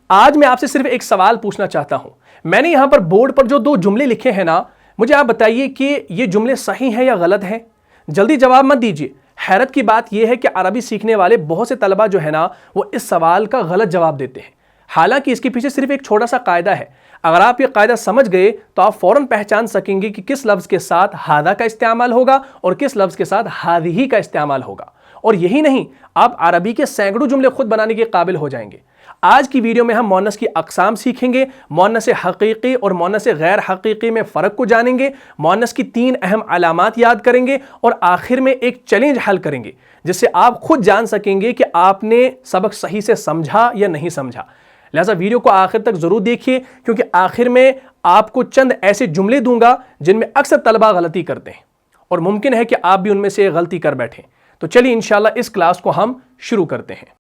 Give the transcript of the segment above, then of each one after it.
آج میں آپ سے صرف ایک سوال پوچھنا چاہتا ہوں. میں نے یہاں پر بورڈ پر جو 2 جملے لکھے ہیں نا, مجھے آپ بتائیے کہ یہ جملے صحیح ہیں یا غلط ہیں. جلدی جواب مت دیجیے. حیرت کی بات یہ ہے کہ عربی سیکھنے والے بہت سے طلبہ جو ہے نا, وہ اس سوال کا غلط جواب دیتے ہیں. حالانکہ اس کے پیچھے صرف ایک چھوٹا سا قاعدہ ہے. اگر آپ یہ قاعدہ سمجھ گئے تو آپ فوراً پہچان سکیں گے کہ کس لفظ کے ساتھ ہادہ کا استعمال ہوگا اور کس لفظ کے ساتھ ہادہی کا استعمال ہوگا. اور یہی نہیں, آپ عربی کے سینکڑوں جملے خود بنانے کے قابل ہو جائیں گے. آج کی ویڈیو میں ہم مؤنث کی اقسام سیکھیں گے, مؤنث حقیقی اور مؤنث غیر حقیقی میں فرق کو جانیں گے, مؤنث کی 3 اہم علامات یاد کریں گے اور آخر میں ایک چیلنج حل کریں گے جس سے آپ خود جان سکیں گے کہ آپ نے سبق صحیح سے سمجھا یا نہیں سمجھا. لہٰذا ویڈیو کو آخر تک ضرور دیکھیے, کیونکہ آخر میں آپ کو چند ایسے جملے دوں گا جن میں اکثر طلبہ غلطی کرتے ہیں اور ممکن ہے کہ آپ بھی ان میں سے غلطی کر بیٹھیں. تو چلیے انشاءاللہ اس کلاس کو ہم شروع کرتے ہیں.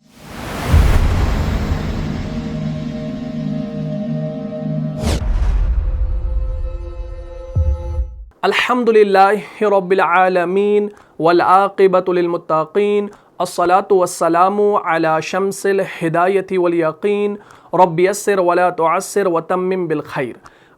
الحمدللہ رب العالمین والعاقبۃ للمتقین الصلاۃ والسلام علی شمس الہدایۃ والیقین رب یسر ولا تعسر وتمم بالخیر.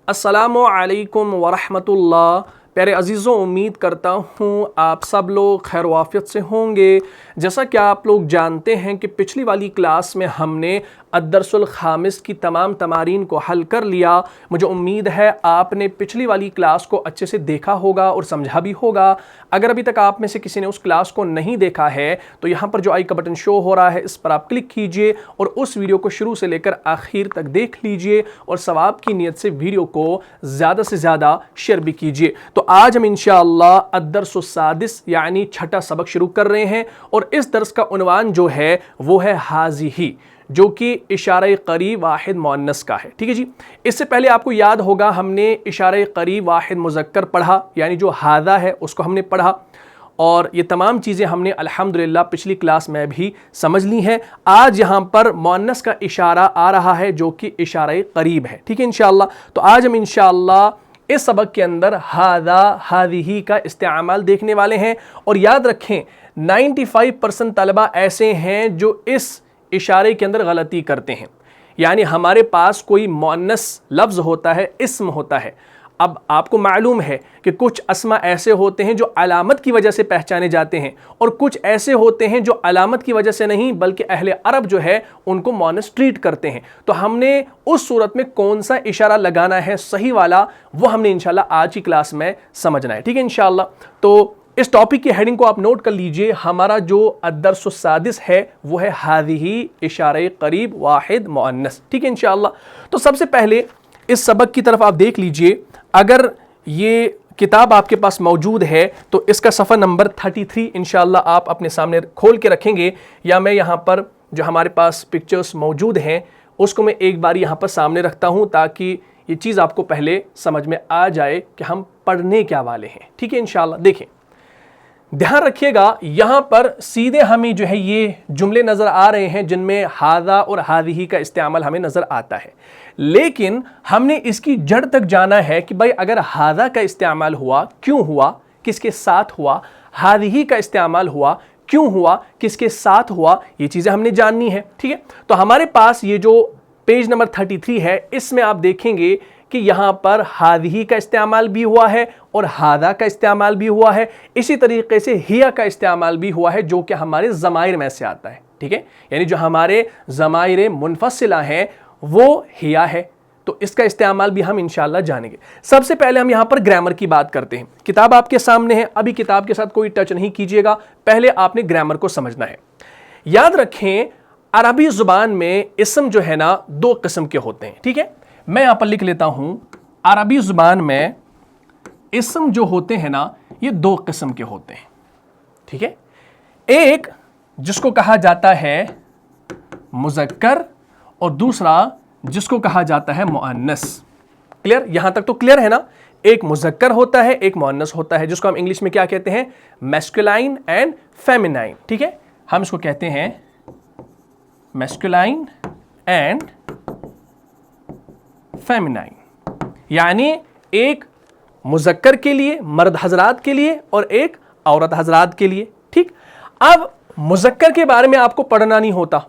السلام علیکم ورحمۃ اللہ. پیارے عزیزوں, امید کرتا ہوں آپ سب لوگ خیر و عافیت سے ہوں گے. جیسا کہ آپ لوگ جانتے ہیں کہ پچھلی والی کلاس میں ہم نے الدرس الخامس کی تمام تمارین کو حل کر لیا. مجھے امید ہے آپ نے پچھلی والی کلاس کو اچھے سے دیکھا ہوگا اور سمجھا بھی ہوگا. اگر ابھی تک آپ میں سے کسی نے اس کلاس کو نہیں دیکھا ہے تو یہاں پر جو آئی کا بٹن شو ہو رہا ہے اس پر آپ کلک کیجئے اور اس ویڈیو کو شروع سے لے کر آخر تک دیکھ لیجئے اور ثواب کی نیت سے ویڈیو کو زیادہ سے زیادہ شیئر بھی کیجئے. تو آج ہم انشاءاللہ الدرس السادس یعنی 6واں سبق شروع کر رہے ہیں اور اس درس کا عنوان جو ہے وہ ہے حاذہ, جو کہ اشارہ قریب واحد مؤنث کا ہے. ٹھیک ہے جی. اس سے پہلے آپ کو یاد ہوگا ہم نے اشارہ قریب واحد مذکر پڑھا, یعنی جو ہادہ ہے اس کو ہم نے پڑھا, اور یہ تمام چیزیں ہم نے الحمدللہ پچھلی کلاس میں بھی سمجھ لی ہیں. آج یہاں پر مؤنث کا اشارہ آ رہا ہے جو کہ اشارہ قریب ہے. ٹھیک ہے انشاءاللہ. تو آج ہم انشاءاللہ اس سبق کے اندر ہادہ ہادہی کا استعمال دیکھنے والے ہیں. اور یاد رکھیں 95% طلبہ ایسے ہیں جو اس اشارے کے اندر غلطی کرتے ہیں. یعنی ہمارے پاس کوئی مؤنث لفظ ہوتا ہے, اسم ہوتا ہے. اب آپ کو معلوم ہے کہ کچھ اسما ایسے ہوتے ہیں جو علامت کی وجہ سے پہچانے جاتے ہیں اور کچھ ایسے ہوتے ہیں جو علامت کی وجہ سے نہیں بلکہ اہل عرب جو ہے ان کو مؤنث ٹریٹ کرتے ہیں. تو ہم نے اس صورت میں کون سا اشارہ لگانا ہے صحیح والا, وہ ہم نے انشاءاللہ آج کی کلاس میں سمجھنا ہے. ٹھیک ہے انشاءاللہ. تو اس ٹاپک کی ہیڈنگ کو آپ نوٹ کر لیجئے. ہمارا جو الدرس السادس ہے وہ ہے حاذہ اشارہ قریب واحد مؤنث. ٹھیک ہے انشاءاللہ. تو سب سے پہلے اس سبق کی طرف آپ دیکھ لیجئے. اگر یہ کتاب آپ کے پاس موجود ہے تو اس کا صفحہ نمبر 33 انشاءاللہ آپ اپنے سامنے کھول کے رکھیں گے, یا میں یہاں پر جو ہمارے پاس پکچرز موجود ہیں اس کو میں ایک بار یہاں پر سامنے رکھتا ہوں تاکہ یہ چیز آپ کو پہلے سمجھ میں آ جائے کہ ہم پڑھنے کیا والے ہیں. ٹھیک ہے انشاءاللہ. دیکھیں, دھیان رکھیے گا, یہاں پر سیدھے ہمیں جو ہے یہ جملے نظر آ رہے ہیں جن میں ہادہ اور حاذہ کا استعمال ہمیں نظر آتا ہے. لیکن ہم نے اس کی جڑ تک جانا ہے کہ بھائی اگر ہادہ کا استعمال ہوا کیوں ہوا, کس کے ساتھ ہوا, حاذہ کا استعمال ہوا کیوں ہوا, کس کے ساتھ ہوا, یہ چیزیں ہم نے جاننی ہے. ٹھیک ہے. تو ہمارے پاس یہ جو پیج نمبر 33 ہے اس میں آپ دیکھیں گے کہ یہاں پر حاذہ کا استعمال بھی ہوا ہے اور ہادہ کا استعمال بھی ہوا ہے. اسی طریقے سے ہیا کا استعمال بھی ہوا ہے جو کہ ہمارے ضمائر میں سے آتا ہے. ٹھیک ہے. یعنی جو ہمارے ضمائر منفصلہ ہیں وہ ہیا ہے. تو اس کا استعمال بھی ہم انشاءاللہ جانیں گے. سب سے پہلے ہم یہاں پر گرامر کی بات کرتے ہیں. کتاب آپ کے سامنے ہے, ابھی کتاب کے ساتھ کوئی ٹچ نہیں کیجیے گا, پہلے آپ نے گرامر کو سمجھنا ہے. یاد رکھیں عربی زبان میں اسم جو ہے نا 2 قسم کے ہوتے ہیں. ٹھیک ہے. میں یہاں پر لکھ لیتا ہوں, عربی زبان میں اسم جو ہوتے ہیں نا یہ 2 قسم کے ہوتے ہیں. ٹھیک ہے. ایک جس کو کہا جاتا ہے مذکر اور دوسرا جس کو کہا جاتا ہے مؤنث. کلیئر؟ یہاں تک تو کلیئر ہے نا. ایک مذکر ہوتا ہے, ایک مؤنث ہوتا ہے, جس کو ہم انگلش میں کیا کہتے ہیں, میسکولائن اینڈ فیمینائن. ٹھیک ہے. ہم اس کو کہتے ہیں میسکولائن اینڈ فیمینائن. یعنی ایک مذکر کے لیے مرد حضرات کے لیے اور ایک عورت حضرات کے لیے. ٹھیک. اب مذکر کے بارے میں آپ کو پڑھنا نہیں ہوتا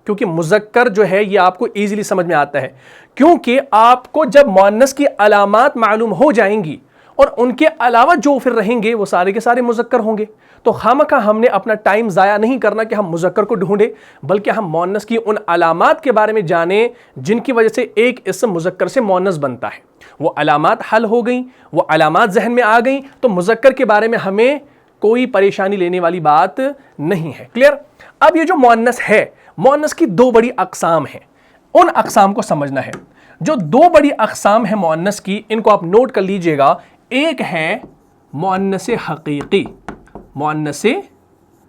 کیونکہ مذکر جو ہے یہ آپ کو ایزیلی سمجھ میں آتا ہے، کیونکہ آپ کو جب مؤنث کی علامات معلوم ہو جائیں گی اور ان کے علاوہ جو پھر رہیں گے وہ سارے کے سارے مذکر ہوں گے، تو خامخواہ ہم نے اپنا ٹائم ضائع نہیں کرنا کہ ہم مذکر کو ڈھونڈیں، بلکہ ہم مؤنث کی ان علامات کے بارے میں جانیں جن کی وجہ سے ایک اسم مذکر سے مؤنث بنتا ہے۔ وہ علامات حل ہو گئیں، وہ علامات ذہن میں آ گئیں، تو مذکر کے بارے میں ہمیں کوئی پریشانی لینے والی بات نہیں ہے۔ کلیئر؟ اب یہ جو مؤنث ہے، مؤنث کی دو بڑی اقسام ہیں، ان اقسام کو سمجھنا ہے۔ جو دو بڑی اقسام ہیں مؤنث کی، ان کو آپ نوٹ کر لیجئے گا۔ ایک ہے مؤنث حقیقی، مؤنث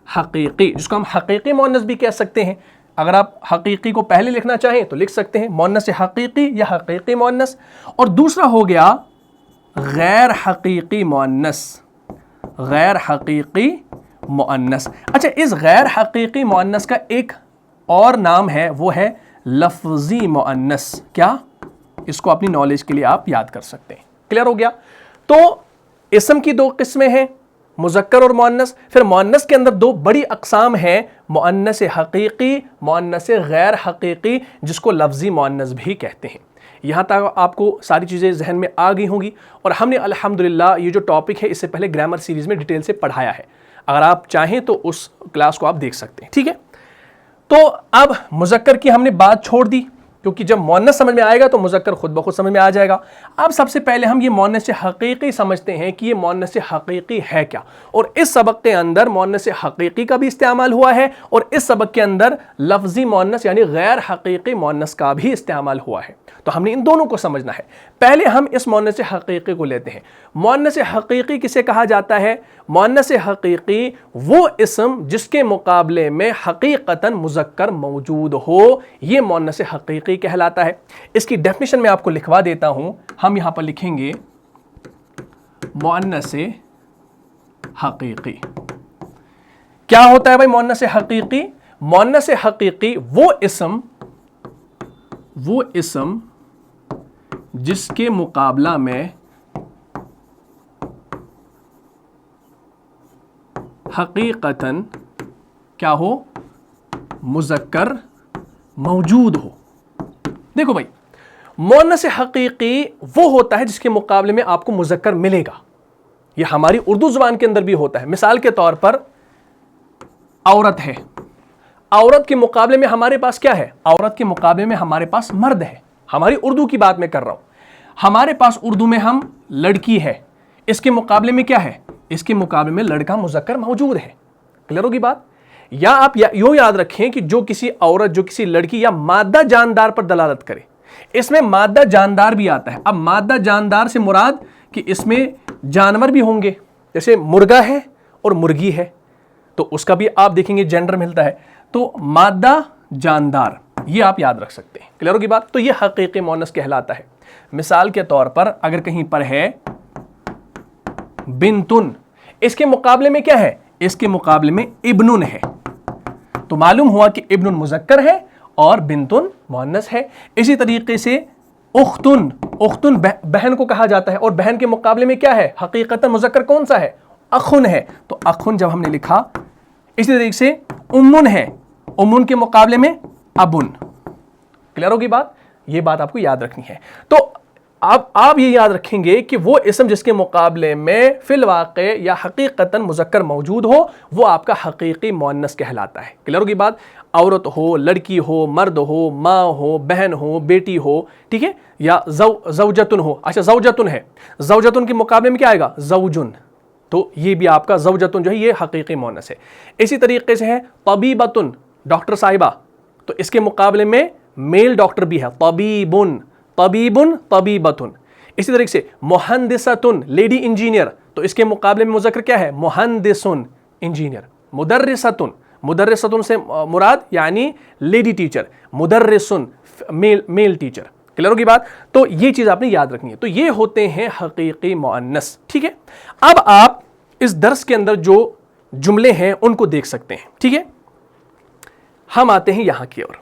حقیقی جس کو ہم حقیقی مؤنث بھی کہہ سکتے ہیں، اگر آپ حقیقی کو پہلے لکھنا چاہیں تو لکھ سکتے ہیں مؤنث حقیقی یا حقیقی مؤنث۔ اور دوسرا ہو گیا غیر حقیقی مؤنث، غیر حقیقی مؤنث۔ اچھا، اس غیر حقیقی مؤنث کا ایک اور نام ہے، وہ ہے لفظی مؤنث۔ کیا؟ اس کو اپنی نالج کے لیے آپ یاد کر سکتے ہیں۔ کلیئر ہو گیا؟ تو اسم کی دو قسمیں ہیں، مذکر اور مؤنث۔ پھر مؤنث کے اندر دو بڑی اقسام ہیں، مؤنث حقیقی، مؤنث غیر حقیقی، جس کو لفظی مؤنث بھی کہتے ہیں۔ یہاں تک آپ کو ساری چیزیں ذہن میں آ گئی ہوں گی، اور ہم نے الحمدللہ یہ جو ٹاپک ہے اس سے پہلے گرامر سیریز میں ڈیٹیل سے پڑھایا ہے، اگر آپ چاہیں تو اس کلاس کو آپ دیکھ سکتے ہیں۔ ٹھیک ہے؟ تو اب مذکر کی ہم نے بات چھوڑ دی، کیونکہ جب مؤنث سمجھ میں آئے گا تو مذکر خود بخود سمجھ میں آ جائے گا۔ اب سب سے پہلے ہم یہ مؤنث حقیقی سمجھتے ہیں کہ یہ مؤنث حقیقی ہے کیا، اور اس سبق کے اندر مؤنث حقیقی کا بھی استعمال ہوا ہے، اور اس سبق کے اندر لفظی مؤنث یعنی غیر حقیقی مؤنث کا بھی استعمال ہوا ہے، تو ہم نے ان دونوں کو سمجھنا ہے۔ پہلے ہم اس مؤنث حقیقی کو لیتے ہیں۔ مؤنث حقیقی کسے کہا جاتا ہے؟ مؤنث حقیقی وہ اسم جس کے مقابلے میں حقیقتاً مذکر موجود ہو، یہ مؤنث حقیقی کہلاتا ہے۔ اس کی ڈیفینیشن میں آپ کو لکھوا دیتا ہوں، ہم یہاں پر لکھیں گے مؤنث حقیقی۔ کیا ہوتا ہے بھائی مؤنث حقیقی؟ مؤنث حقیقی وہ اسم جس کے مقابلہ میں حقیقتاً کیا ہو؟ مذکر موجود ہو۔ دیکھو بھائی، مؤنث حقیقی وہ ہوتا ہے جس کے مقابلے میں آپ کو مذکر ملے گا۔ یہ ہماری اردو زبان کے اندر بھی ہوتا ہے۔ مثال کے طور پر عورت ہے، عورت کے مقابلے میں ہمارے پاس کیا ہے؟ عورت کے مقابلے میں ہمارے پاس مرد ہے۔ ہماری اردو کی بات میں کر رہا ہوں، ہمارے پاس اردو میں ہم لڑکی ہے، اس کے مقابلے میں کیا ہے؟ اس کے مقابلے میں لڑکا مذکر موجود ہے۔ کلیئر ہوگی بات؟ یا آپ یوں یاد رکھیں کہ جو کسی عورت، جو کسی لڑکی یا مادہ جاندار پر دلالت کرے، اس میں مادہ جاندار بھی آتا ہے۔ اب مادہ جاندار سے مراد کہ اس میں جانور بھی ہوں گے، جیسے مرغا ہے اور مرغی ہے، تو اس کا بھی آپ دیکھیں گے جینڈر ملتا ہے، تو مادہ جاندار یہ آپ یاد رکھ سکتے ہیں۔ کلیئر ہوگی بات؟ تو یہ حقیقی مؤنث کہلاتا ہے۔ مثال کے طور پر اگر کہیں پر ہے بنتن، اس کے مقابلے میں کیا ہے؟ اس کے مقابلے میں ابنن ہے، تو معلوم ہوا کہ ابنن مذکر ہے اور بنتن مؤنث ہے۔ اسی طریقے سے اختن، اختن بہن کو کہا جاتا ہے، اور بہن کے مقابلے میں کیا ہے؟ حقیقتاً مذکر کون سا ہے؟ اخن ہے، تو اخن جب ہم نے لکھا۔ اسی طریقے سے امن ہے، امن کے مقابلے میں ابن۔ کلیئر ہوگی بات؟ یہ بات آپ کو یاد رکھنی ہے۔ تو آپ یہ یاد رکھیں گے کہ وہ اسم جس کے مقابلے میں فی الواقع یا حقیقتاً مذکر موجود ہو، وہ آپ کا حقیقی مؤنث کہلاتا ہے۔ کلیئر ہوگی بات؟ عورت ہو، لڑکی ہو، مرد ہو، ماں ہو، بہن ہو، بیٹی ہو، ٹھیک ہے، یا زوجتن ہو۔ اچھا، زوجتن ہے، زوجتن کے مقابلے میں کیا آئے گا؟ زوجن، تو یہ بھی آپ کا زوجتن جو ہے یہ حقیقی مؤنث ہے۔ اسی طریقے سے ہے طبیبتن، ڈاکٹر صاحبہ، تو اس کے مقابلے میں میل ڈاکٹر بھی ہے، طبیبن، طبیبن، طبیبتن۔ اسی طریقے سے مہندستن، لیڈی انجینئر، تو اس کے مقابلے میں مذکر کیا ہے؟ مہندسن، انجینئر۔ مدرستن، مدرستن سے مراد یعنی لیڈی ٹیچر، مدرسن میل ٹیچر۔ کلیئر ہوگی بات؟ تو یہ چیز آپ نے یاد رکھنی ہے۔ تو یہ ہوتے ہیں حقیقی مؤنث، ٹھیک ہے۔ اب آپ اس درس کے اندر جو جملے ہیں ان کو دیکھ سکتے ہیں، ٹھیک ہے۔ ہم آتے ہیں یہاں کی اور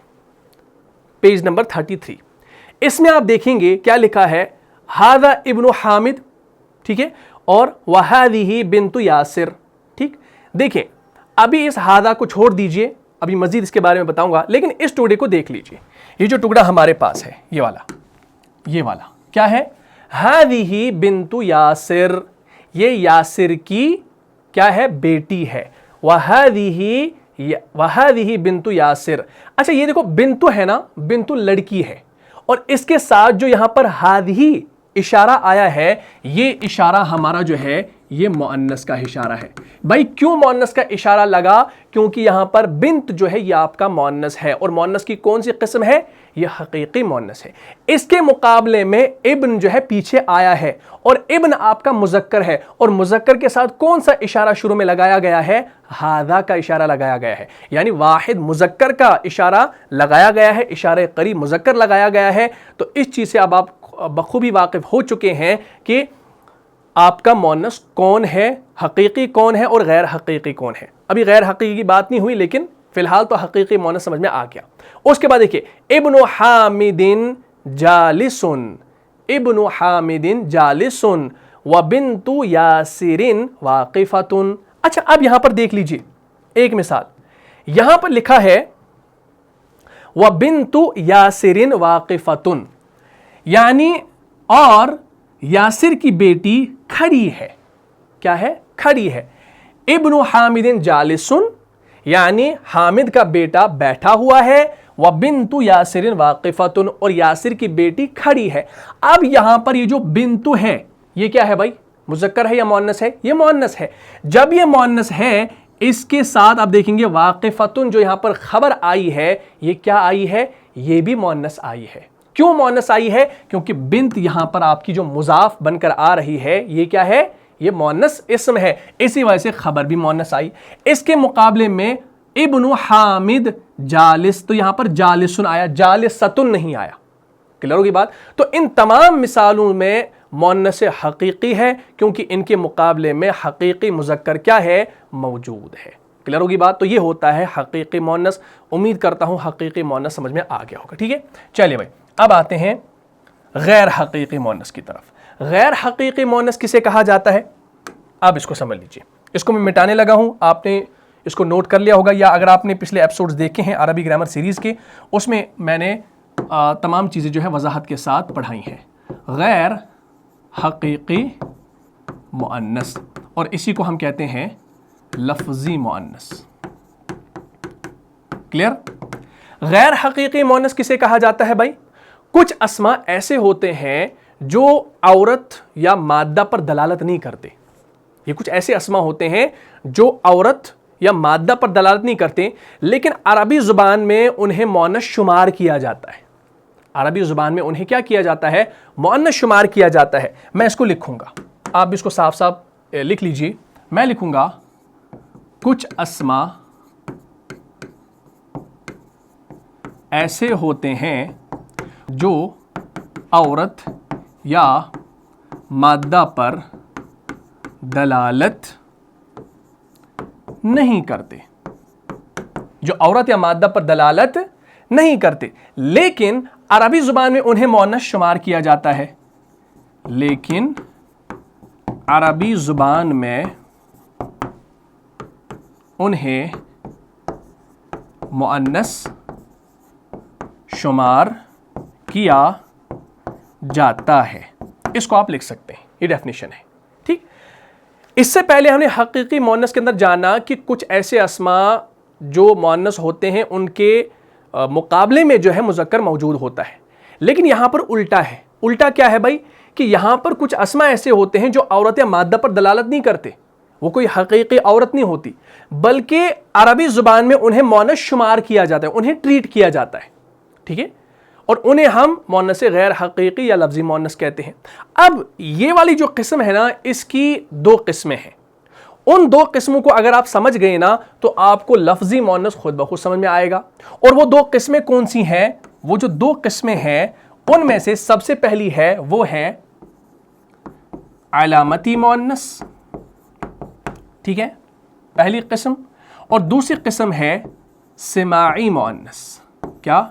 پیج نمبر 33۔ اس میں آپ دیکھیں گے کیا لکھا ہے؟ ھذا ابن حامد، ٹھیک ہے، اور وھذہ بنت یاسر، ٹھیک۔ دیکھیں ابھی اس ھذا کو چھوڑ دیجئے، ابھی مزید اس کے بارے میں بتاؤں گا، لیکن اس ٹکڑے کو دیکھ لیجئے. یہ جو ٹکڑا ہمارے پاس ہے یہ والا کیا ہے؟ ہذہ بنت یاسر، یہ یاسر کی کیا ہے؟ بیٹی ہے. وہذہ بنت یاسر. اچھا یہ دیکھو بنتو ہے نا، بنتو لڑکی ہے، اور اس کے ساتھ جو یہاں پر ہذہ اشارہ آیا ہے، یہ اشارہ ہمارا جو ہے یہ مؤنث کا اشارہ ہے. بھائی کیوں مؤنث کا اشارہ لگا؟ کیونکہ یہاں پر بنت جو ہے یہ آپ کا مؤنث ہے، اور مؤنث کی کون سی قسم ہے؟ یہ حقیقی مؤنث ہے. اس کے مقابلے میں ابن جو ہے پیچھے آیا ہے، اور ابن آپ کا مذکر ہے، اور مذکر کے ساتھ کون سا اشارہ شروع میں لگایا گیا ہے؟ ہذا کا اشارہ لگایا گیا ہے. یعنی واحد مذکر کا اشارہ لگایا گیا ہے، اشارہ قریب مذکر لگایا گیا ہے. تو اس چیز سے اب آپ بخوبی واقف ہو چکے ہیں کہ آپ کا مؤنث کون ہے، حقیقی کون ہے اور غیر حقیقی کون ہے. ابھی غیر حقیقی کی بات نہیں ہوئی، لیکن فی الحال تو حقیقی مؤنث سمجھ میں آ گیا. اس کے بعد دیکھیے ابن حامد جالس، ابن حامد جالس وبنت یاسر واقفۃ. اچھا اب یہاں پر دیکھ لیجئے ایک مثال، یہاں پر لکھا ہے وبنت یاسر واقفۃ، یعنی اور یاسر کی بیٹی کھڑی ہے. کیا ہے؟ کھڑی ہے. ابن حامد جالس، یعنی حامد کا بیٹا بیٹھا ہوا ہے، وبنت یاسر واقفۃ، اور یاسر کی بیٹی کھڑی ہے. اب یہاں پر یہ جو بنت ہے یہ کیا ہے بھائی؟ مذکر ہے یا مؤنث ہے؟ یہ مؤنث ہے. جب یہ مؤنث ہے اس کے ساتھ آپ دیکھیں گے واقفۃ جو یہاں پر خبر آئی ہے، یہ کیا آئی ہے؟ یہ بھی مؤنث آئی ہے. کیوں مؤنث آئی ہے؟ کیونکہ بنت یہاں پر آپ کی جو مضاف بن کر آ رہی ہے یہ کیا ہے؟ یہ مؤنث اسم ہے، اسی وجہ سے خبر بھی مؤنث آئی. اس کے مقابلے میں ابن حامد جالس، تو یہاں پر جالسن آیا، جالستن نہیں آیا. کلیئر ہوگی بات؟ تو ان تمام مثالوں میں مؤنث حقیقی ہے، کیونکہ ان کے مقابلے میں حقیقی مذکر کیا ہے؟ موجود ہے. کلیئر ہوگی بات؟ تو یہ ہوتا ہے حقیقی مؤنث. امید کرتا ہوں حقیقی مؤنث سمجھ میں آ گیا ہوگا. ٹھیک ہے، چلیے بھائی اب آتے ہیں غیر حقیقی مؤنث کی طرف. غیر حقیقی مؤنث کسے کہا جاتا ہے؟ اب اس کو سمجھ لیجئے. اس کو میں مٹانے لگا ہوں، آپ نے اس کو نوٹ کر لیا ہوگا، یا اگر آپ نے پچھلے ایپیسوڈز دیکھے ہیں عربی گرامر سیریز کے، اس میں نے تمام چیزیں جو ہے وضاحت کے ساتھ پڑھائی ہیں. غیر حقیقی مؤنث، اور اسی کو ہم کہتے ہیں لفظی مؤنث. کلیئر؟ غیر حقیقی مؤنث کسے کہا جاتا ہے بھائی؟ کچھ اسما ایسے ہوتے ہیں جو عورت یا مادہ پر دلالت نہیں کرتے. یہ کچھ ایسے اسما ہوتے ہیں جو عورت یا مادہ پر دلالت نہیں کرتے، لیکن عربی زبان میں انہیں مؤنث شمار کیا جاتا ہے. عربی زبان میں انہیں کیا کیا جاتا ہے؟ مؤنث شمار کیا جاتا ہے. میں اس کو لکھوں گا، آپ اس کو صاف صاف لکھ لیجئے. میں لکھوں گا کچھ اسما ایسے ہوتے ہیں جو عورت یا مادہ پر دلالت نہیں کرتے، جو عورت یا مادہ پر دلالت نہیں کرتے، لیکن عربی زبان میں انہیں مؤنث شمار کیا جاتا ہے. لیکن عربی زبان میں انہیں مؤنث شمار کیا جاتا ہے. اس کو آپ لکھ سکتے ہیں، یہ ڈیفینیشن ہے. ٹھیک، اس سے پہلے ہم نے حقیقی مؤنث کے اندر جانا کہ کچھ ایسے اسما جو مؤنث ہوتے ہیں ان کے مقابلے میں جو ہے مذکر موجود ہوتا ہے. لیکن یہاں پر الٹا ہے. الٹا کیا ہے بھائی؟ کہ یہاں پر کچھ اسما ایسے ہوتے ہیں جو عورت یا مادہ پر دلالت نہیں کرتے، وہ کوئی حقیقی عورت نہیں ہوتی، بلکہ عربی زبان میں انہیں مؤنث شمار کیا جاتا ہے، انہیں ٹریٹ کیا جاتا ہے. ٹھیک ہے، اور انہیں ہم مؤنث غیر حقیقی یا لفظی مؤنث کہتے ہیں. اب یہ والی جو قسم ہے نا، اس کی دو قسمیں ہیں. ان دو قسموں کو اگر آپ سمجھ گئے نا تو آپ کو لفظی مؤنث خود بخود سمجھ میں آئے گا. اور وہ دو قسمیں کون سی ہیں؟ وہ جو دو قسمیں ہیں ان میں سے سب سے پہلی ہے وہ ہے علامتی مؤنث. ٹھیک ہے، پہلی قسم. اور دوسری قسم ہے سماعی مؤنث. کیا؟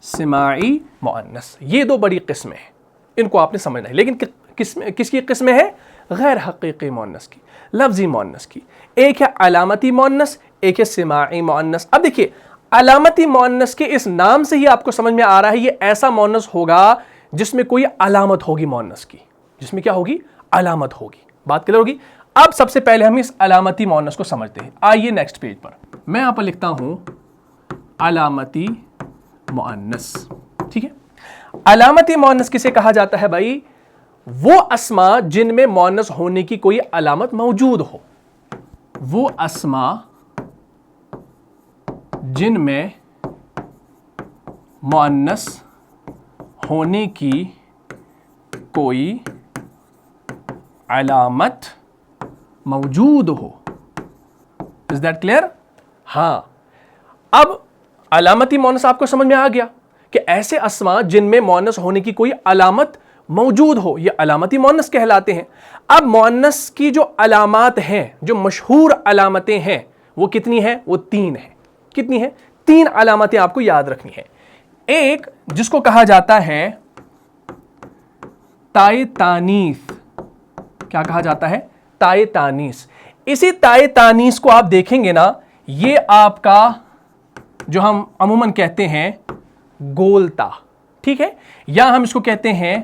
سماعی مؤنث. یہ دو بڑی قسمیں ہیں، ان کو آپ نے سمجھنا ہے. لیکن کس کی قسمیں ہیں؟ غیر حقیقی مؤنث کی، لفظی مؤنث کی. ایک ہے علامتی مؤنث، ایک ہے سماعی مؤنث. اب دیکھیے علامتی مؤنث کے اس نام سے ہی آپ کو سمجھ میں آ رہا ہے یہ ایسا مؤنث ہوگا جس میں کوئی علامت ہوگی مؤنث کی, جس میں کیا ہوگی, علامت ہوگی. بات کلیئر ہوگی. اب سب سے پہلے ہم اس علامتی مؤنث کو سمجھتے ہیں. آئیے نیکسٹ پیج پر میں یہاں پر لکھتا ہوں علامتی مؤنث. ٹھیک ہے, علامتی مؤنث کسے کہا جاتا ہے بھائی؟ وہ اسما جن میں مؤنث ہونے کی کوئی علامت موجود ہو. وہ اسما جن میں مؤنث ہونے کی کوئی علامت موجود ہو. Is that clear؟ ہاں, اب علامتی مؤنث آپ کو سمجھ میں آ گیا کہ ایسے اسما جن میں مؤنث ہونے کی کوئی علامت موجود ہو یہ علامتی مؤنث کہلاتے ہیں. اب مؤنث کی جو علامات ہیں, جو مشہور علامتیں ہیں, وہ کتنی ہیں؟ وہ 3 ہیں. کتنی ہیں؟ 3 علامتیں آپ کو یاد رکھنی ہے. ایک جس کو کہا جاتا ہے تائے تانیث. کیا کہا جاتا ہے؟ تائے تانیث. اسی تائے تانیث کو آپ دیکھیں گے نا, یہ آپ کا جو ہم عموماً کہتے ہیں گولتا. ٹھیک ہے, یا ہم اس کو کہتے ہیں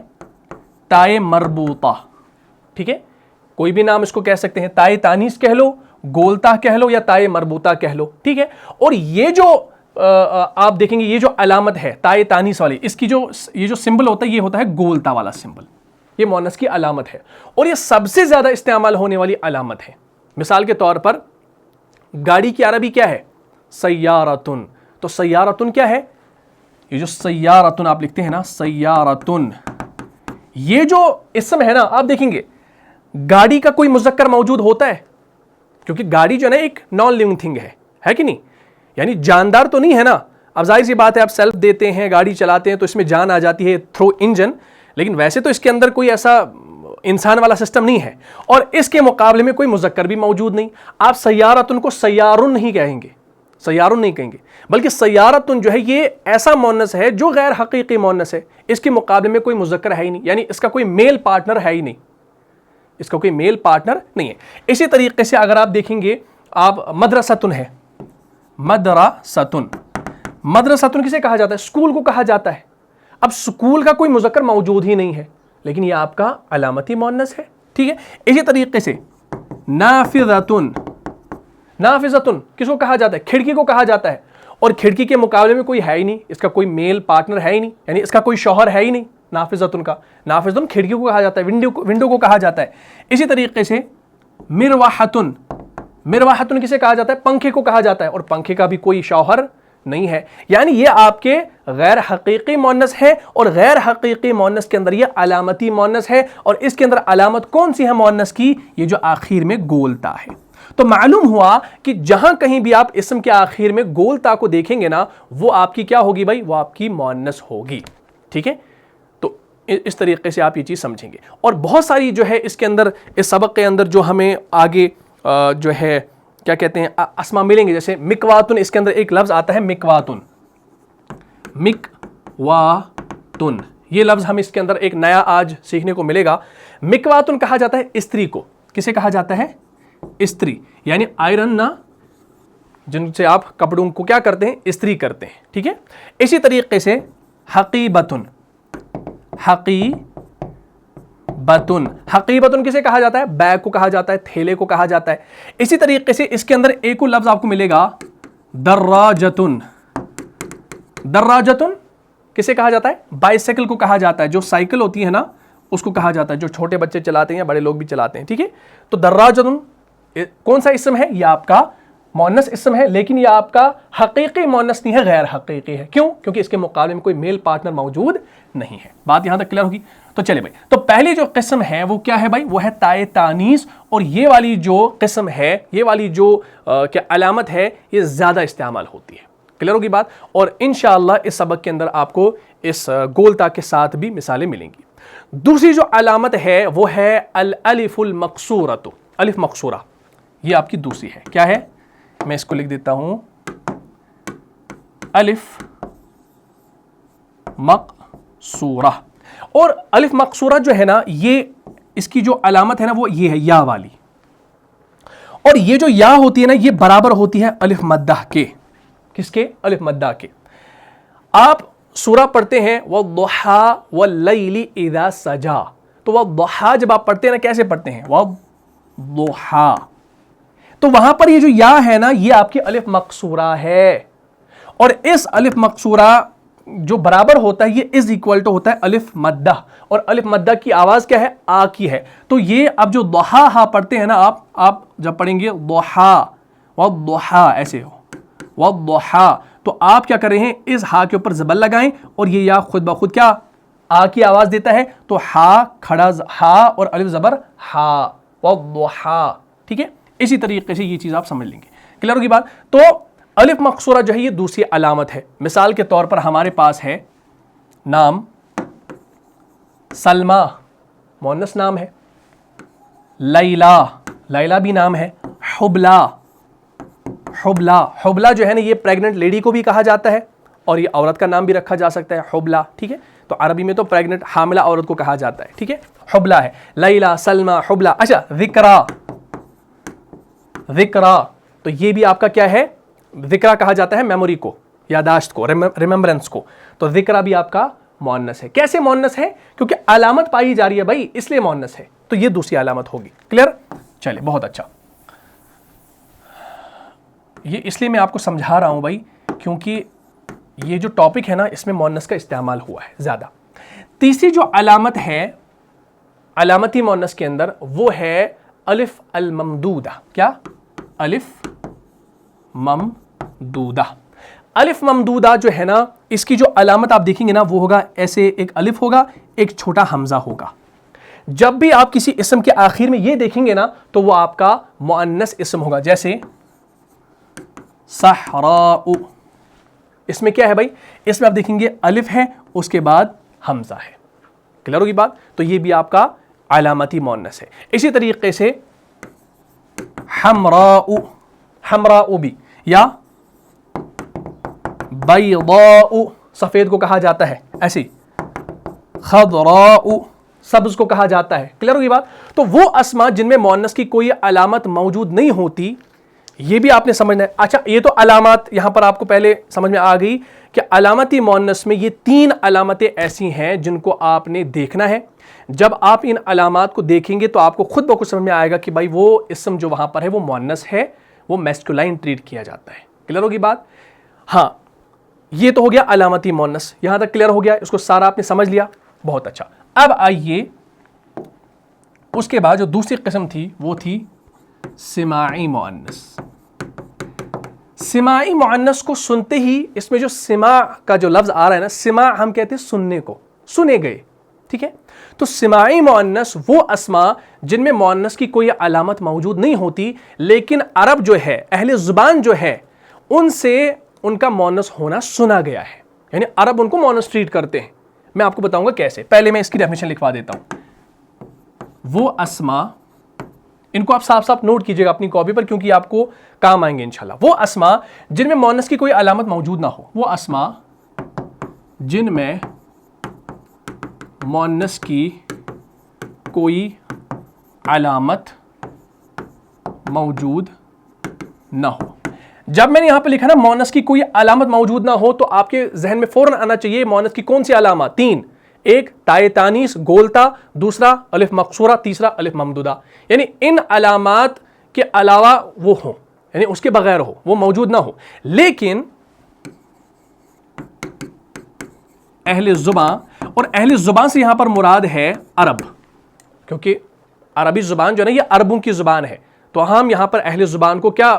تائے مربوطہ. ٹھیک ہے, کوئی بھی نام اس کو کہہ سکتے ہیں, تائے تانیث کہہ لو, گولتا کہہ لو, یا تائے مربوطہ کہہ لو. ٹھیک ہے, اور یہ جو آپ دیکھیں گے یہ جو علامت ہے تائے تانیث والی, اس کی یہ جو سمبل ہوتا ہے یہ ہوتا ہے گولتا والا سمبل. یہ مؤنث کی علامت ہے اور یہ سب سے زیادہ استعمال ہونے والی علامت ہے. مثال کے طور پر گاڑی کی عربی کیا ہے؟ سیارتن. تو سیارتن کیا ہے؟ یہ جو سیارتن آپ لکھتے ہیں نا, سیارتن, یہ جو اسم ہے نا, آپ دیکھیں گے گاڑی کا کوئی مذکر موجود ہوتا ہے؟ کیونکہ گاڑی جو ہے نا ایک نان لیونگ تھنگ ہے کہ نہیں, یعنی جاندار تو نہیں ہے نا. اب ظاہر سی بات ہے آپ سیلف دیتے ہیں, گاڑی چلاتے ہیں تو اس میں جان آ جاتی ہے تھرو انجن, لیکن ویسے تو اس کے اندر کوئی ایسا انسان والا سسٹم نہیں ہے, اور اس کے مقابلے میں کوئی مذکر بھی موجود نہیں. آپ سیارتن کو سیارن نہیں کہیں گے, سیارن نہیں کہیں گے, بلکہ سیارتن جو ہے یہ ایسا مؤنث ہے جو غیر حقیقی مؤنث ہے. اس کے مقابلے میں کوئی مذکر ہے ہی نہیں, یعنی اس کا کوئی میل پارٹنر ہے ہی نہیں, اس کا کوئی میل پارٹنر نہیں ہے. اسی طریقے سے اگر آپ دیکھیں گے, آپ مدرستن ہے, مدرستن, مدرستن کسے کہا جاتا ہے؟ اسکول کو کہا جاتا ہے. اب اسکول کا کوئی مذکر موجود ہی نہیں ہے, لیکن یہ آپ کا علامتی مؤنث ہے. ٹھیک ہے, اسی طریقے سے نافذتن, نافذتن کس کو کہا جاتا ہے؟ کھڑکی کو کہا جاتا ہے, اور کھڑکی کے مقابلے میں کوئی ہے ہی نہیں, اس کا کوئی میل پارٹنر ہے ہی نہیں, یعنی اس کا کوئی شوہر ہے ہی نہیں نافذتن کا. نافذتن کھڑکی کو کہا جاتا ہے, ونڈو کو کہا جاتا ہے. اسی طریقے سے مروحتن, مروحتن کسے کہا جاتا ہے؟ پنکھے کو کہا جاتا ہے, اور پنکھے کا بھی کوئی شوہر نہیں ہے. یعنی یہ آپ کے غیر حقیقی مؤنث ہے, اور غیر حقیقی مؤنث کے اندر یہ علامتی مؤنث ہے, اور اس کے اندر علامت کون سی ہے مؤنث کی؟ یہ جو آخر میں گولتا ہے. تو معلوم ہوا کہ جہاں کہیں بھی آپ اسم کے آخر میں گولتا کو دیکھیں گے نا, وہ آپ کی کیا ہوگی بھائی؟ وہ آپ کی مؤنث ہوگی. ٹھیک ہے, تو اس طریقے سے آپ یہ چیز سمجھیں گے. اور بہت ساری جو ہے اس کے اندر, اس سبق کے اندر جو ہمیں آگے جو ہے کیا کہتے ہیں اسما ملیں گے. جیسے مکواتن, اس کے اندر ایک لفظ آتا ہے مکواتن, مکواتن, یہ لفظ ہم اس کے اندر ایک نیا آج سیکھنے کو ملے گا. مکواتن کہا جاتا ہے استری کو. کسے کہا جاتا ہے؟ استری, یعنی آئرن نا, جن سے آپ کپڑوں کو کیا کرتے ہیں؟ استری کرتے ہیں. ٹھیک ہے, اسی طریقے سے حقیبتن, حقیبتن, حقیبتن کسے کہا جاتا ہے؟ بیگ کو کہا جاتا ہے, تھیلے کو کہا جاتا ہے. اسی طریقے سے اس کے اندر ایک اور لفظ آپ کو ملے گا دراجتن. دراجتن کسے کہا جاتا ہے؟ بائیسیکل کو کہا جاتا ہے, جو سائیکل ہوتی ہے نا اس کو کہا جاتا ہے, جو چھوٹے بچے چلاتے ہیں یا بڑے لوگ بھی چلاتے ہیں. ٹھیک ہے, تو دراجتن کون سا اسم ہے؟ یہ آپ کا مؤنث اسم ہے, لیکن یہ آپ کا حقیقی مؤنث نہیں ہے, غیر حقیقی ہے. کیوں؟ کیونکہ اس کے مقابلے میں کوئی میل پارٹنر موجود نہیں ہے. بات یہاں تک کلیئر ہوگی؟ تو چلے بھائی, تو پہلی جو قسم ہے وہ کیا ہے بھائی؟ وہ ہے تائے تانیث, اور یہ والی جو قسم ہے, یہ والی جو کیا علامت ہے, یہ زیادہ استعمال ہوتی ہے. کلیئر ہوگی بات؟ اور انشاءاللہ اس سبق کے اندر آپ کو اس گولتا کے ساتھ بھی مثالیں ملیں گی. دوسری جو علامت ہے وہ ہے الالف المقصورۃ. الف مقصورہ یہ آپ کی دوسری ہے. کیا ہے؟ میں اس کو لکھ دیتا ہوں, الف مقصورہ. اور الف مقصورہ جو ہے نا, یہ اس کی جو علامت ہے نا وہ یہ ہے یا والی. اور یہ جو یا ہوتی ہے نا یہ برابر ہوتی ہے الف مدہ کے. کس کے؟ الف مدہ کے. آپ سورہ پڑھتے ہیں وَالضُّحَىٰ وَاللَّيْلِ إِذَا سَجَا، تو وَالضُّحَىٰ جب آپ پڑھتے ہیں نا کیسے پڑھتے ہیں؟ وَالضُّحَىٰ. تو وہاں پر یہ جو یا ہے نا یہ آپ کی الف مقصورہ ہے، اور اس الف مقصورہ جو برابر ہوتا ہے یہ از اکول ٹو ہوتا ہے الف مدہ، اور الف مدہ کی آواز کیا ہے؟ آ کی ہے. تو یہ اب جو ضحیٰ ہا پڑھتے ہیں نا آپ جب پڑھیں گے ضحیٰ والضحیٰ ایسے ہو والضحیٰ، تو آپ کیا کر رہے ہیں؟ اس ہا کے اوپر زبر لگائیں اور یہ یا خود بخود کیا آ کی آواز دیتا ہے، تو ہا کھڑا ہا اور الف زبر ہا والضحیٰ. ٹھیک ہے، اسی طریقے سے یہ چیز آپ سمجھ لیں گے. کلیئر ہوگی بات؟ تو الف مقصورہ جو ہے یہ دوسری علامت ہے. مثال کے طور پر ہمارے پاس ہے نام سلمہ، مؤنث نام ہے. لیلا، لیلا بھی نام ہے. حبلہ، حبلہ، حبلہ جو ہے نا یہ پریگننٹ لیڈی کو بھی کہا جاتا ہے، اور یہ عورت کا نام بھی رکھا جا سکتا ہے حبلہ. ٹھیک ہے، تو عربی میں تو پریگننٹ حاملہ عورت کو کہا جاتا ہے. ٹھیک ہے، حبلہ ہے. لیلا، سلمہ، حبلہ. اچھا، ذکرہ، ذکرہ، تو یہ بھی آپ کا کیا ہے؟ ذکرہ کہا جاتا ہے میموری کو، یاداشت کو، ریممبرنس کو. تو ذکرہ بھی آپ کا مؤنث ہے. کیسے مؤنث ہے؟ کیونکہ علامت پائی جا رہی ہے بھائی، اس لیے مؤنث ہے. تو یہ دوسری علامت ہوگی. کلیئر؟ چلے، بہت اچھا. یہ اس لیے میں آپ کو سمجھا رہا ہوں بھائی کیونکہ یہ جو ٹاپک ہے نا اس میں مؤنث کا استعمال ہوا ہے زیادہ. تیسری جو علامت ہے علامتی مؤنث کے اندر وہ ہے الف الممدودہ. کیا؟ الف ممدودہ. الف ممدودہ جو ہے نا اس کی جو علامت آپ دیکھیں گے نا وہ ہوگا ایسے، ایک الف ہوگا، ایک چھوٹا حمزہ ہوگا. جب بھی آپ کسی اسم کے آخر میں یہ دیکھیں گے نا تو وہ آپ کا مؤنث اسم ہوگا. جیسے صحراء، اس میں کیا ہے بھائی؟ اس میں آپ دیکھیں گے الف ہے، اس کے بعد حمزہ ہے. کلیئر ہوگی بات؟ تو یہ بھی آپ کا علامتی مؤنث ہے. اسی طریقے سے حمراء، حمراء بھی، یا بیضاء، سفید کو کہا جاتا ہے ایسے. خضراء، سبز کو کہا جاتا ہے. کلیئر ہوگی بات؟ تو وہ اسما جن میں مؤنث کی کوئی علامت موجود نہیں ہوتی یہ بھی آپ نے سمجھنا ہے. اچھا، یہ تو علامات یہاں پر آپ کو پہلے سمجھ میں آ گئی کہ علامتی مؤنث میں یہ 3 علامتیں ایسی ہیں جن کو آپ نے دیکھنا ہے. جب آپ ان علامات کو دیکھیں گے تو آپ کو خود بخود سمجھ میں آئے گا کہ بھائی وہ اسم جو وہاں پر ہے وہ مؤنث ہے، وہ میسکولائن ٹریٹ کیا جاتا ہے. کلیئر ہوگی بات؟ ہاں، یہ تو ہو گیا علامتی مؤنث. یہاں تک کلیئر ہو گیا؟ اس کو سارا آپ نے سمجھ لیا؟ بہت اچھا. اب آئیے اس کے بعد جو دوسری قسم تھی وہ تھی سماعی مؤنث. سماعی مؤنث کو سنتے ہی اس میں جو سماع کا جو لفظ آ رہا ہے نا، سماع ہم کہتے ہیں سننے کو، سنے گئے. ٹھیک ہے، تو سماعی مؤنث وہ اسما جن میں مؤنث کی کوئی علامت موجود نہیں ہوتی لیکن عرب جو ہے، اہل زبان جو ہے، ان سے ان کا مؤنث ہونا سنا گیا ہے. یعنی عرب ان کو مؤنث ٹریٹ کرتے ہیں. میں آپ کو بتاؤں گا کیسے. پہلے میں اس کی ڈیفینیشن لکھوا دیتا ہوں. وہ اسما، ان کو آپ صاف صاف نوٹ کیجئے گا اپنی کاپی پر کیونکہ آپ کو کام آئیں گے انشاءاللہ. وہ اسما جن میں مؤنث کی کوئی علامت موجود نہ ہو، وہ اسما جن میں مؤنث کی کوئی علامت موجود نہ ہو. جب میں نے یہاں پہ لکھا نا مؤنث کی کوئی علامت موجود نہ ہو تو آپ کے ذہن میں فوراً آنا چاہیے مؤنث کی کون سی علامات؟ 3. ایک تائے تانیث گولتا، دوسرا الف مقصورہ، تیسرا الف ممدودہ. یعنی ان علامات کے علاوہ وہ ہوں، یعنی اس کے بغیر ہو، وہ موجود نہ ہو. لیکن اہل زبان، اور اہل زبان سے یہاں پر مراد ہے عرب، کیونکہ عربی زبان جو ہے نا یہ عربوں کی زبان ہے. تو ہم یہاں پر اہل زبان کو کیا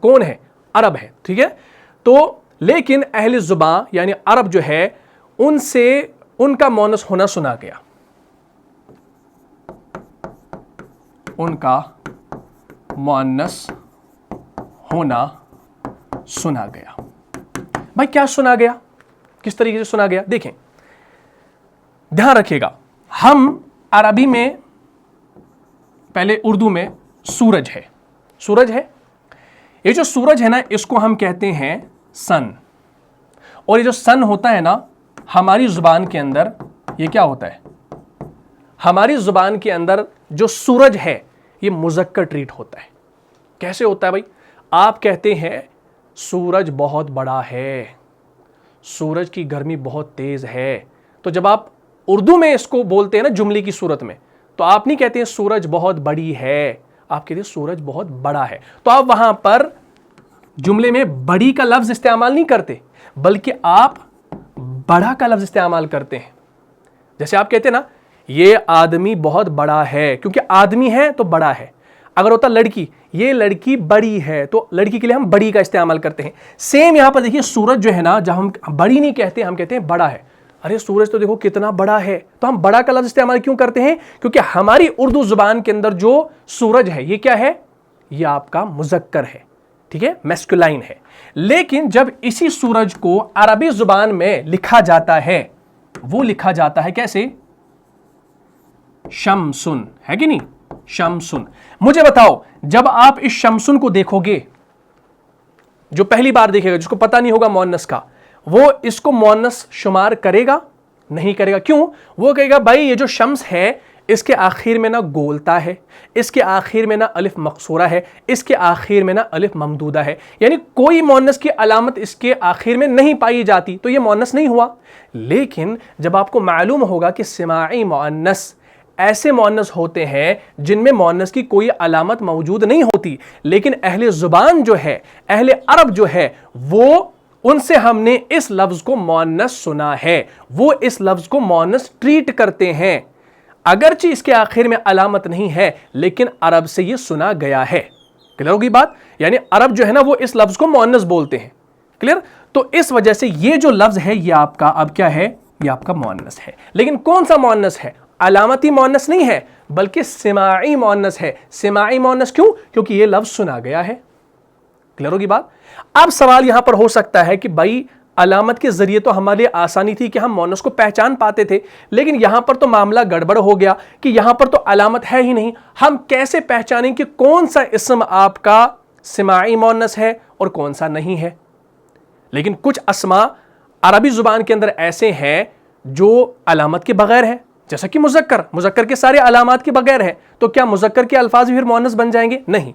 کون ہے؟ عرب ہے. ٹھیک ہے، تو لیکن اہل زبان یعنی عرب جو ہے ان سے ان کا مؤنث ہونا سنا گیا، ان کا مؤنث ہونا سنا گیا. بھائی کیا سنا گیا؟ کس طریقے سے سنا گیا؟ دیکھیں، دھیان رکھیے گا. ہم عربی میں پہلے اردو میں سورج ہے، سورج ہے. یہ جو سورج ہے نا اس کو ہم کہتے ہیں سن. اور یہ جو سن ہوتا ہے نا ہماری زبان کے اندر یہ کیا ہوتا ہے؟ ہماری زبان کے اندر جو سورج ہے یہ مذکر ٹریٹ ہوتا ہے. کیسے ہوتا ہے بھائی؟ آپ کہتے ہیں سورج بہت بڑا ہے، سورج کی گرمی بہت تیز ہے، تو جب آپ اردو میں اس کو بولتے ہیں نا جملے کی صورت میں، تو آپ نہیں کہتے ہیں سورج بہت بڑی ہے، آپ کہتے ہیں سورج بہت بڑا ہے. تو آپ وہاں پر جملے میں بڑی کا لفظ استعمال نہیں کرتے، بلکہ آپ بڑا کا لفظ استعمال کرتے ہیں. جیسے آپ کہتے ہیں نا یہ آدمی بہت بڑا ہے، کیونکہ آدمی ہے تو بڑا ہے. اگر ہوتا لڑکی، یہ لڑکی بڑی ہے، تو لڑکی کے لیے ہم بڑی کا استعمال کرتے ہیں. سیم یہاں پر دیکھیے سورج جو ہے نا، جب ہم بڑی نہیں کہتے، ہم کہتے ہیں بڑا ہے. ارے سورج تو دیکھو کتنا بڑا ہے، تو ہم بڑا کا لفظ استعمال کیوں کرتے ہیں؟ کیونکہ ہماری اردو زبان کے اندر جو سورج ہے یہ کیا ہے؟ یہ آپ کا مذکر ہے، ٹھیک ہے، میسکولائن ہے. لیکن جب اسی سورج کو عربی زبان میں لکھا جاتا ہے، وہ لکھا جاتا ہے کیسے؟ شمسن، ہے کہ نہیں؟ شمسن. مجھے بتاؤ، جب آپ اس شمسن کو دیکھو گے، جو پہلی بار دیکھے گا، جس کو پتہ نہیں ہوگا مؤنث کا، وہ اس کو مؤنث شمار کرے گا؟ نہیں کرے گا. کیوں؟ وہ کہے گا بھائی یہ جو شمس ہے اس کے آخر میں نہ گولتا ہے، اس کے آخر میں نہ الف مقصورہ ہے، اس کے آخر میں نہ الف ممدودہ ہے، یعنی کوئی مؤنث کی علامت اس کے آخر میں نہیں پائی جاتی، تو یہ مؤنث نہیں ہوا. لیکن جب آپ کو معلوم ہوگا کہ سماعی مؤنث ایسے مؤنث ہوتے ہیں جن میں مؤنث کی کوئی علامت موجود نہیں ہوتی، لیکن اہل زبان جو ہے، اہل عرب جو ہے، وہ ان سے ہم نے اس لفظ کو مؤنث سنا ہے، وہ اس لفظ کو مؤنث ٹریٹ کرتے ہیں، اگرچہ اس کے آخر میں علامت نہیں ہے، لیکن عرب سے یہ سنا گیا ہے. کلیئر ہوگی بات؟ یعنی عرب جو ہے نا وہ اس لفظ کو مؤنث بولتے ہیں. کلیئر؟ تو اس وجہ سے یہ جو لفظ ہے یہ آپ کا اب کیا ہے؟ یہ آپ کا مؤنث ہے. لیکن کون سا مؤنث ہے؟ علامتی مؤنث نہیں ہے، بلکہ سماعی مؤنث ہے. سماعی مؤنث کیوں؟ کیونکہ یہ لفظ سنا گیا ہے. کلیئر ہوگی بات؟ اب سوال یہاں پر ہو سکتا ہے کہ بھائی علامت کے ذریعے تو ہمارے لیے آسانی تھی کہ ہم مؤنث کو پہچان پاتے تھے، لیکن یہاں پر تو معاملہ گڑبڑ ہو گیا کہ یہاں پر تو علامت ہے ہی نہیں. ہم کیسے پہچانیں کہ کون سا اسم آپ کا سماعی مؤنث ہے اور کون سا نہیں ہے؟ لیکن کچھ اسما عربی زبان کے اندر ایسے ہیں جو علامت کے بغیر ہیں، جیسا کہ مذکر کے سارے علامات کے بغیر ہیں، تو کیا مذکر کے الفاظ پھر مؤنث بن جائیں گے؟ نہیں.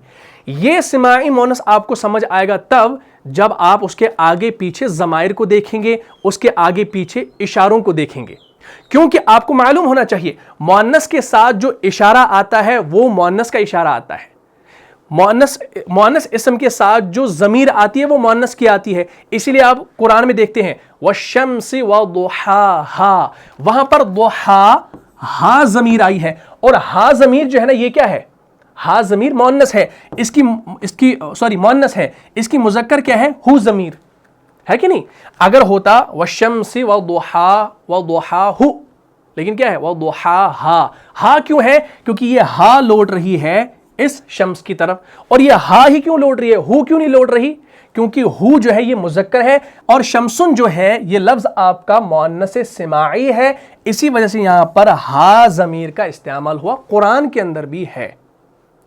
یہ سماعی مؤنث آپ کو سمجھ آئے گا تب جب آپ اس کے آگے پیچھے ضمائر کو دیکھیں گے، اس کے آگے پیچھے اشاروں کو دیکھیں گے. کیونکہ آپ کو معلوم ہونا چاہیے مؤنث کے ساتھ جو اشارہ آتا ہے وہ مؤنث کا اشارہ آتا ہے، مؤنث اسم کے ساتھ جو ضمیر آتی ہے وہ مؤنث کی آتی ہے. اسی لیے آپ قرآن میں دیکھتے ہیں والشمس وضحاها، وہاں پر ضحا ہا ضمیر آئی ہے، اور ہا ضمیر جو ہے نا یہ کیا ہے؟ ہا ضمیر مؤنث ہے، اس کی مؤنث ہے، اس کی مذکر کیا ہے؟ ہو ضمیر ہے کہ نہیں؟ اگر ہوتا والشمس وضحاها، لیکن کیا ہے؟ وضحاها. ہا کیوں ہے؟ کیونکہ یہ ہا لوٹ رہی ہے اس شمس کی طرف. اور یہ ہا ہی کیوں لوٹ رہی ہے؟ ہو کیوں نہیں لوٹ رہی؟ کیونکہ ہو جو ہے یہ مذکر ہے، اور شمسن جو ہے یہ لفظ آپ کا مؤنث سماعی ہے. اسی وجہ سے یہاں پر ہا ضمیر کا استعمال ہوا، قرآن کے اندر بھی ہے.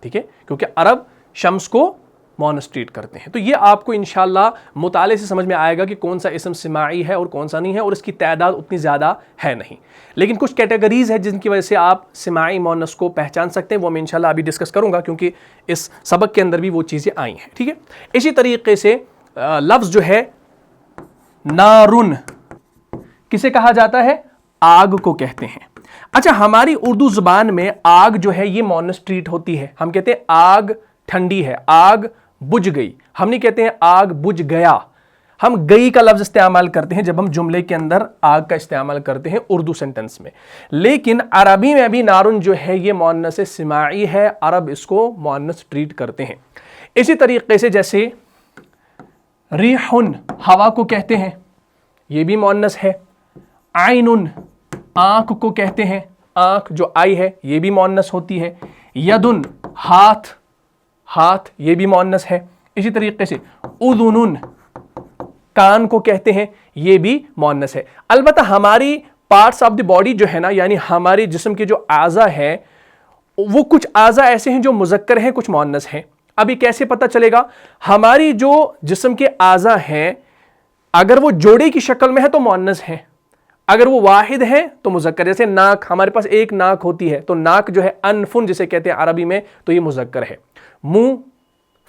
ٹھیک ہے؟ کیونکہ عرب شمس کو مؤنث ٹریٹ کرتے ہیں. تو یہ آپ کو انشاءاللہ مطالعے سے سمجھ میں آئے گا کہ کون سا اسم سماعی ہے اور کون سا نہیں ہے، اور اس کی تعداد اتنی زیادہ ہے نہیں. لیکن کچھ کیٹیگریز ہے جن کی وجہ سے آپ سماعی مؤنث کو پہچان سکتے ہیں، وہ میں انشاءاللہ ابھی ڈسکس کروں گا، کیونکہ اس سبق کے اندر بھی وہ چیزیں آئی ہیں. ٹھیک ہے؟ اسی طریقے سے لفظ جو ہے نارن، کسے کہا جاتا ہے؟ آگ کو کہتے ہیں. اچھا، ہماری اردو زبان میں آگ جو ہے یہ مؤنث ٹریٹ ہوتی ہے. ہم کہتے ہیں آگ ٹھنڈی ہے، آگ بجھ گئی. ہم نہیں کہتے ہیں آگ بجھ گیا. ہم گئی کا لفظ استعمال کرتے ہیں جب ہم جملے کے اندر آگ کا استعمال کرتے ہیں اردو سینٹنس میں. لیکن عربی میں بھی نارن جو ہے یہ مؤنث سماعی ہے، عرب اس کو مؤنث ٹریٹ کرتے ہیں. اسی طریقے سے جیسے ریحن ہوا کو کہتے ہیں، یہ بھی مؤنث ہے. عینن آنکھ کو کہتے ہیں، آنکھ جو آئی ہے یہ بھی مؤنث ہوتی ہے. یدن ہاتھ یہ بھی مؤنث ہے. اسی طریقے سے اذنن کان کو کہتے ہیں، یہ بھی مؤنث ہے. البتہ ہماری پارٹس آف دی باڈی جو ہے نا، یعنی ہمارے جسم کے جو اعضاء ہیں، وہ کچھ اعضاء ایسے ہیں جو مذکر ہیں، کچھ مؤنث ہیں. ابھی کیسے پتہ چلے گا؟ ہماری جو جسم کے اعضاء ہیں اگر وہ جوڑے کی شکل میں ہے تو مؤنث ہیں، اگر وہ واحد ہیں تو مذکر. جیسے ناک، ہمارے پاس ایک ناک ہوتی ہے تو ناک جو ہے انفن جسے کہتے ہیں عربی میں، تو یہ مذکر ہے. منہ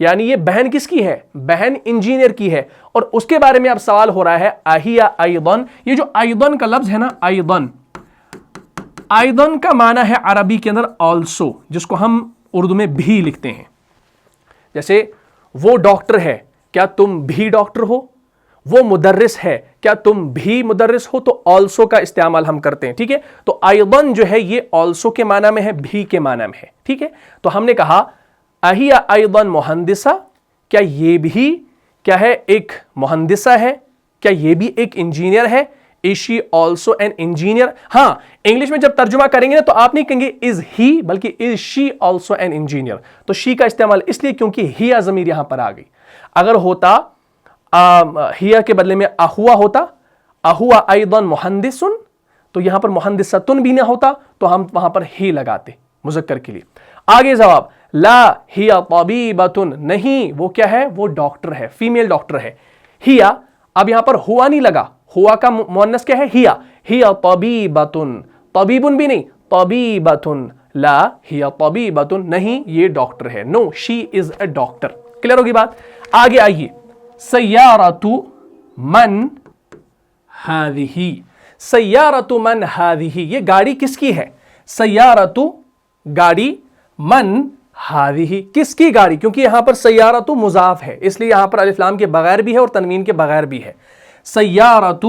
یعنی یہ بہن کس کی ہے؟ بہن انجینئر کی ہے. اور اس کے بارے میں اب سوال ہو رہا ہے اہی ایضن. یہ جو ایضن کا لفظ ہے نا، ایضن، ایضن کا معنی ہے عربی کے اندر آلسو، جس کو ہم اردو میں بھی لکھتے ہیں. جیسے وہ ڈاکٹر ہے، کیا تم بھی ڈاکٹر ہو؟ وہ مدرس ہے، کیا تم بھی مدرس ہو؟ تو آلسو کا استعمال ہم کرتے ہیں. ٹھیک ہے، تو ایضن جو ہے یہ آلسو کے معنی میں ہے، بھی کے معنی میں ہے. ٹھیک ہے، تو ہم نے کہا اہی ایضن مہندسہ، کیا یہ بھی کیا ہے؟ ایک مہندسہ ہے. کیا یہ بھی ایک انجینئر ہے؟ Is she also an engineer؟ ہاں، انگلش میں جب ترجمہ کریں گے تو آپ نہیں کہیں گے is he، بلکہ is she also an engineer. تو she کا استعمال اس لیے کیونکہ ہیا ضمیر یہاں پر آ گئی. اگر ہوتا ہیا کے بدلے میں اہوا ہوتا، اہوا ایضا مہندسن، تو یہاں پر مہندسۃن بھی نہ ہوتا، تو ہم وہاں پر ہی لگاتے مذکر کے لیے. آگے جواب، لا ہی طبیبۃ، نہیں وہ کیا ہے؟ وہ ڈاکٹر ہے، فیمیل ڈاکٹر ہے. ہیا، اب یہاں پر ہوا نہیں لگا، ہوا کا مؤنث کیا ہے؟ ہیا. ہی طبیبۃ، طبیبن بھی نہیں، طبیبۃ. لا ہی طبیبۃ، نہیں یہ ڈاکٹر ہے. نو، شی از اے ڈاکٹر. کلیئر ہوگی بات؟ آگے آئیے، سیارۃ من ہذہ، سیارۃ من ہذہ، یہ گاڑی کس کی ہے؟ سیارۃ گاڑی، من ہذہ کس کی گاڑی؟ کیونکہ یہاں پر سیارۃ مضاف ہے، اس لیے یہاں پر الف لام کے بغیر بھی ہے اور تنوین کے بغیر بھی ہے. سیارۃ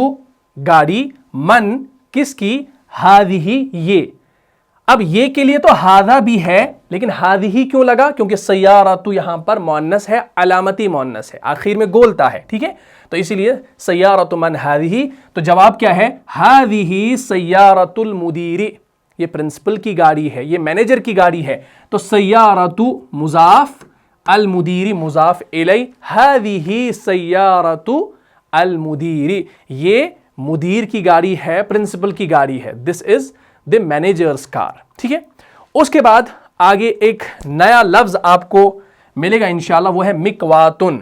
گاڑی، من کس کی؟ ہذہ یہ. اب یہ کے لیے تو ہذا بھی ہے، لیکن ہذہ کیوں لگا؟ کیونکہ سیارۃ یہاں پر مؤنث ہے، علامتی مؤنث ہے، آخر میں گولتا ہے. ٹھیک ہے، تو اسی لیے سیارۃ من ہذہ. تو جواب کیا ہے؟ ہذہ سیارۃ المدیر، یہ پرنسپل کی گاڑی ہے، یہ مینیجر کی گاڑی ہے. تو سیارۃ مضاف، المدیر مضاف الیہ، ہذہ سیارۃ المدیر، یہ مدیر کی گاڑی ہے، پرنسپل کی گاڑی ہے. دس از دی مینیجرز کار. ٹھیک ہے، اس کے بعد آگے ایک نیا لفظ آپ کو ملے گا انشاءاللہ، وہ ہے مکواتن.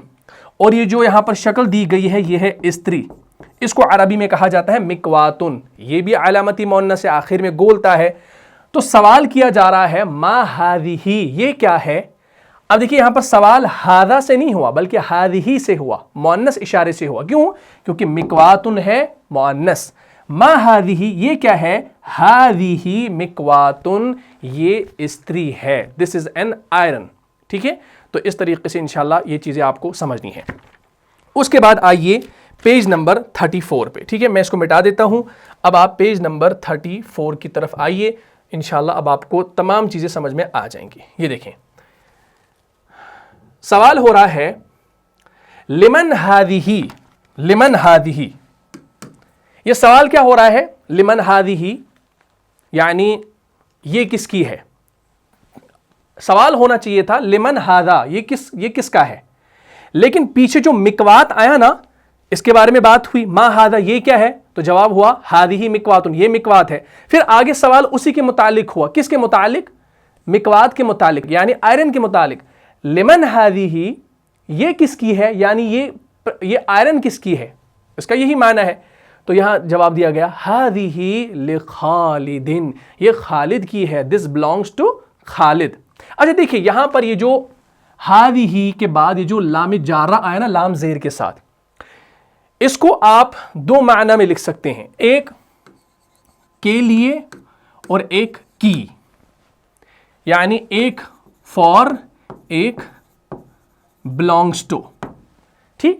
اور یہ جو یہاں پر شکل دی گئی ہے یہ ہے استری، اس کو عربی میں کہا جاتا ہے مکواتن. یہ بھی علامتی مؤنث سے آخر میں گولتا ہے. تو سوال کیا جا رہا ہے ما ہذہ، یہ کیا ہے؟ اب دیکھیے یہاں پر سوال ہذا سے نہیں ہوا بلکہ ہذہ سے ہوا، مؤنث اشارے سے ہوا. کیوں؟ کیونکہ مکواتن ہے مؤنث. ما ہذہ یہ کیا ہے؟ ہذہ مکواتن، یہ استری ہے. This is an iron. ٹھیک ہے، تو اس طریقے سے انشاءاللہ یہ چیزیں آپ کو سمجھنی ہیں. اس کے بعد آئیے پیج نمبر 34 پہ. ٹھیک ہے، میں اس کو مٹا دیتا ہوں. اب آپ پیج نمبر 34 کی طرف آئیے، انشاءاللہ اب آپ کو تمام چیزیں سمجھ میں آ جائیں گی. یہ دیکھیں، سوال ہو رہا ہے لمن ہذہ، لمن ہذہ. یہ سوال کیا ہو رہا ہے؟ لمن ہذہ یعنی یہ کس کی ہے؟ سوال ہونا چاہیے تھا لمن ہذا، یہ کس کا ہے؟ لیکن پیچھے جو مکوات آیا نا، اس کے بارے میں بات ہوئی، ما ہذا یہ کیا ہے؟ تو جواب ہوا ہذہ مکواتن، یہ مکوات ہے. پھر آگے سوال اسی کے متعلق ہوا. کس کے متعلق؟ مکوات کے متعلق، یعنی آئرن کے متعلق. لمن ہذہ یہ کس کی ہے؟ یعنی یہ آئرن کس کی ہے؟ اس کا یہی معنی ہے. تو یہاں جواب دیا گیا ہذہ لخالد، یہ خالد کی ہے. دس بلانگس ٹو خالد. اچھا دیکھیے یہاں پر یہ جو ہذہ کے بعد یہ جو لام جارہ آیا نا، لام زیر کے ساتھ، اس کو آپ دو معنی میں لکھ سکتے ہیں، ایک کے لیے اور ایک کی. یعنی ایک فار، ایک بلانگس ٹو. ٹھیک،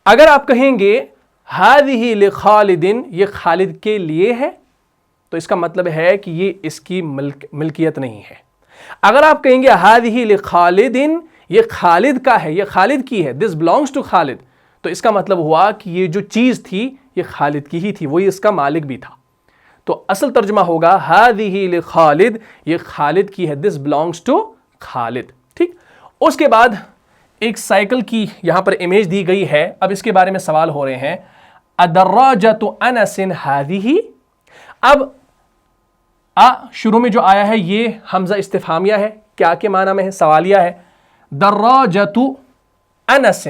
اگر آپ کہیں گے ہذہ لخالد، یہ خالد کے لیے ہے، تو اس کا مطلب ہے کہ یہ اس کی ملکیت نہیں ہے. اگر آپ کہیں گے ہذہ لخالد، یہ خالد کا ہے، یہ خالد کی ہے، دس بلانگس ٹو خالد، تو اس کا مطلب ہوا کہ یہ جو چیز تھی یہ خالد کی ہی تھی، وہی اس کا مالک بھی تھا. تو اصل ترجمہ ہوگا ہذہ لخالد، یہ خالد کی ہے، دس بلانگس ٹو خالد. ٹھیک، اس کے بعد ایک سائیکل کی یہاں پر امیج دی گئی ہے. اب اس کے بارے میں سوال ہو رہے ہیں، ادراجۃ انس ہذہ. اب شروع میں جو آیا ہے یہ حمزہ استفہامیہ ہے، کیا کے معنی میں ہے؟ سوالیہ ہے. دراجۃ انس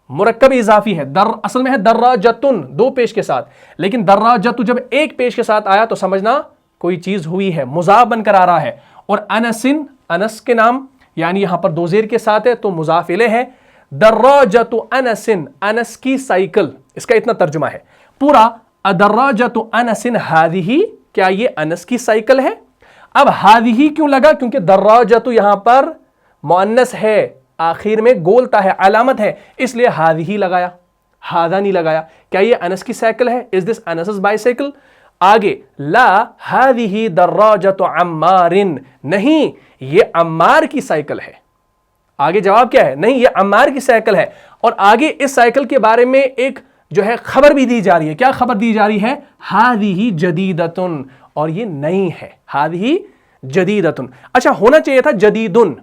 مرکب اضافی ہے، اصل میں ہے دراجتن، دو پیش کے ساتھ، لیکن دراجۃ جب ایک پیش کے ساتھ آیا تو سمجھنا کوئی چیز ہوئی ہے، مضاف بن کر آ رہا ہے. اور انس، انس کے نام یعنی یہاں پر دو زیر کے ساتھ ہے تو مضاف الیہ ہے. دراجۃ انس، انس کی سائیکل، اس کا اتنا ترجمہ ہے پورا. ادراجۃ انس ہذہ، کیا یہ انس کی سائیکل ہے؟ اب ہذہ کیوں لگا؟ کیونکہ دراجۃ یہاں پر مؤنث ہے، آخر میں گولتا ہے، علامت ہے، اس لیے ہذہ لگایا، ہذا نہیں لگایا. کیا یہ انس کی سائیکل ہے؟ از دس انس's bicycle؟ آگے لا ہذہ دراجۃ عمار، نہیں یہ عمار کی سائیکل ہے. آگے جواب کیا ہے؟ نہیں یہ عمار کی سائیکل ہے. اور آگے اس سائیکل کے بارے میں ایک جو ہے خبر بھی دی جا رہی ہے. کیا خبر دی جا رہی ہے؟ ہذہ جدیدۃ، اور یہ نئی ہے. ہذہ جدیدۃ. اچھا ہونا چاہیے تھا جدیدن،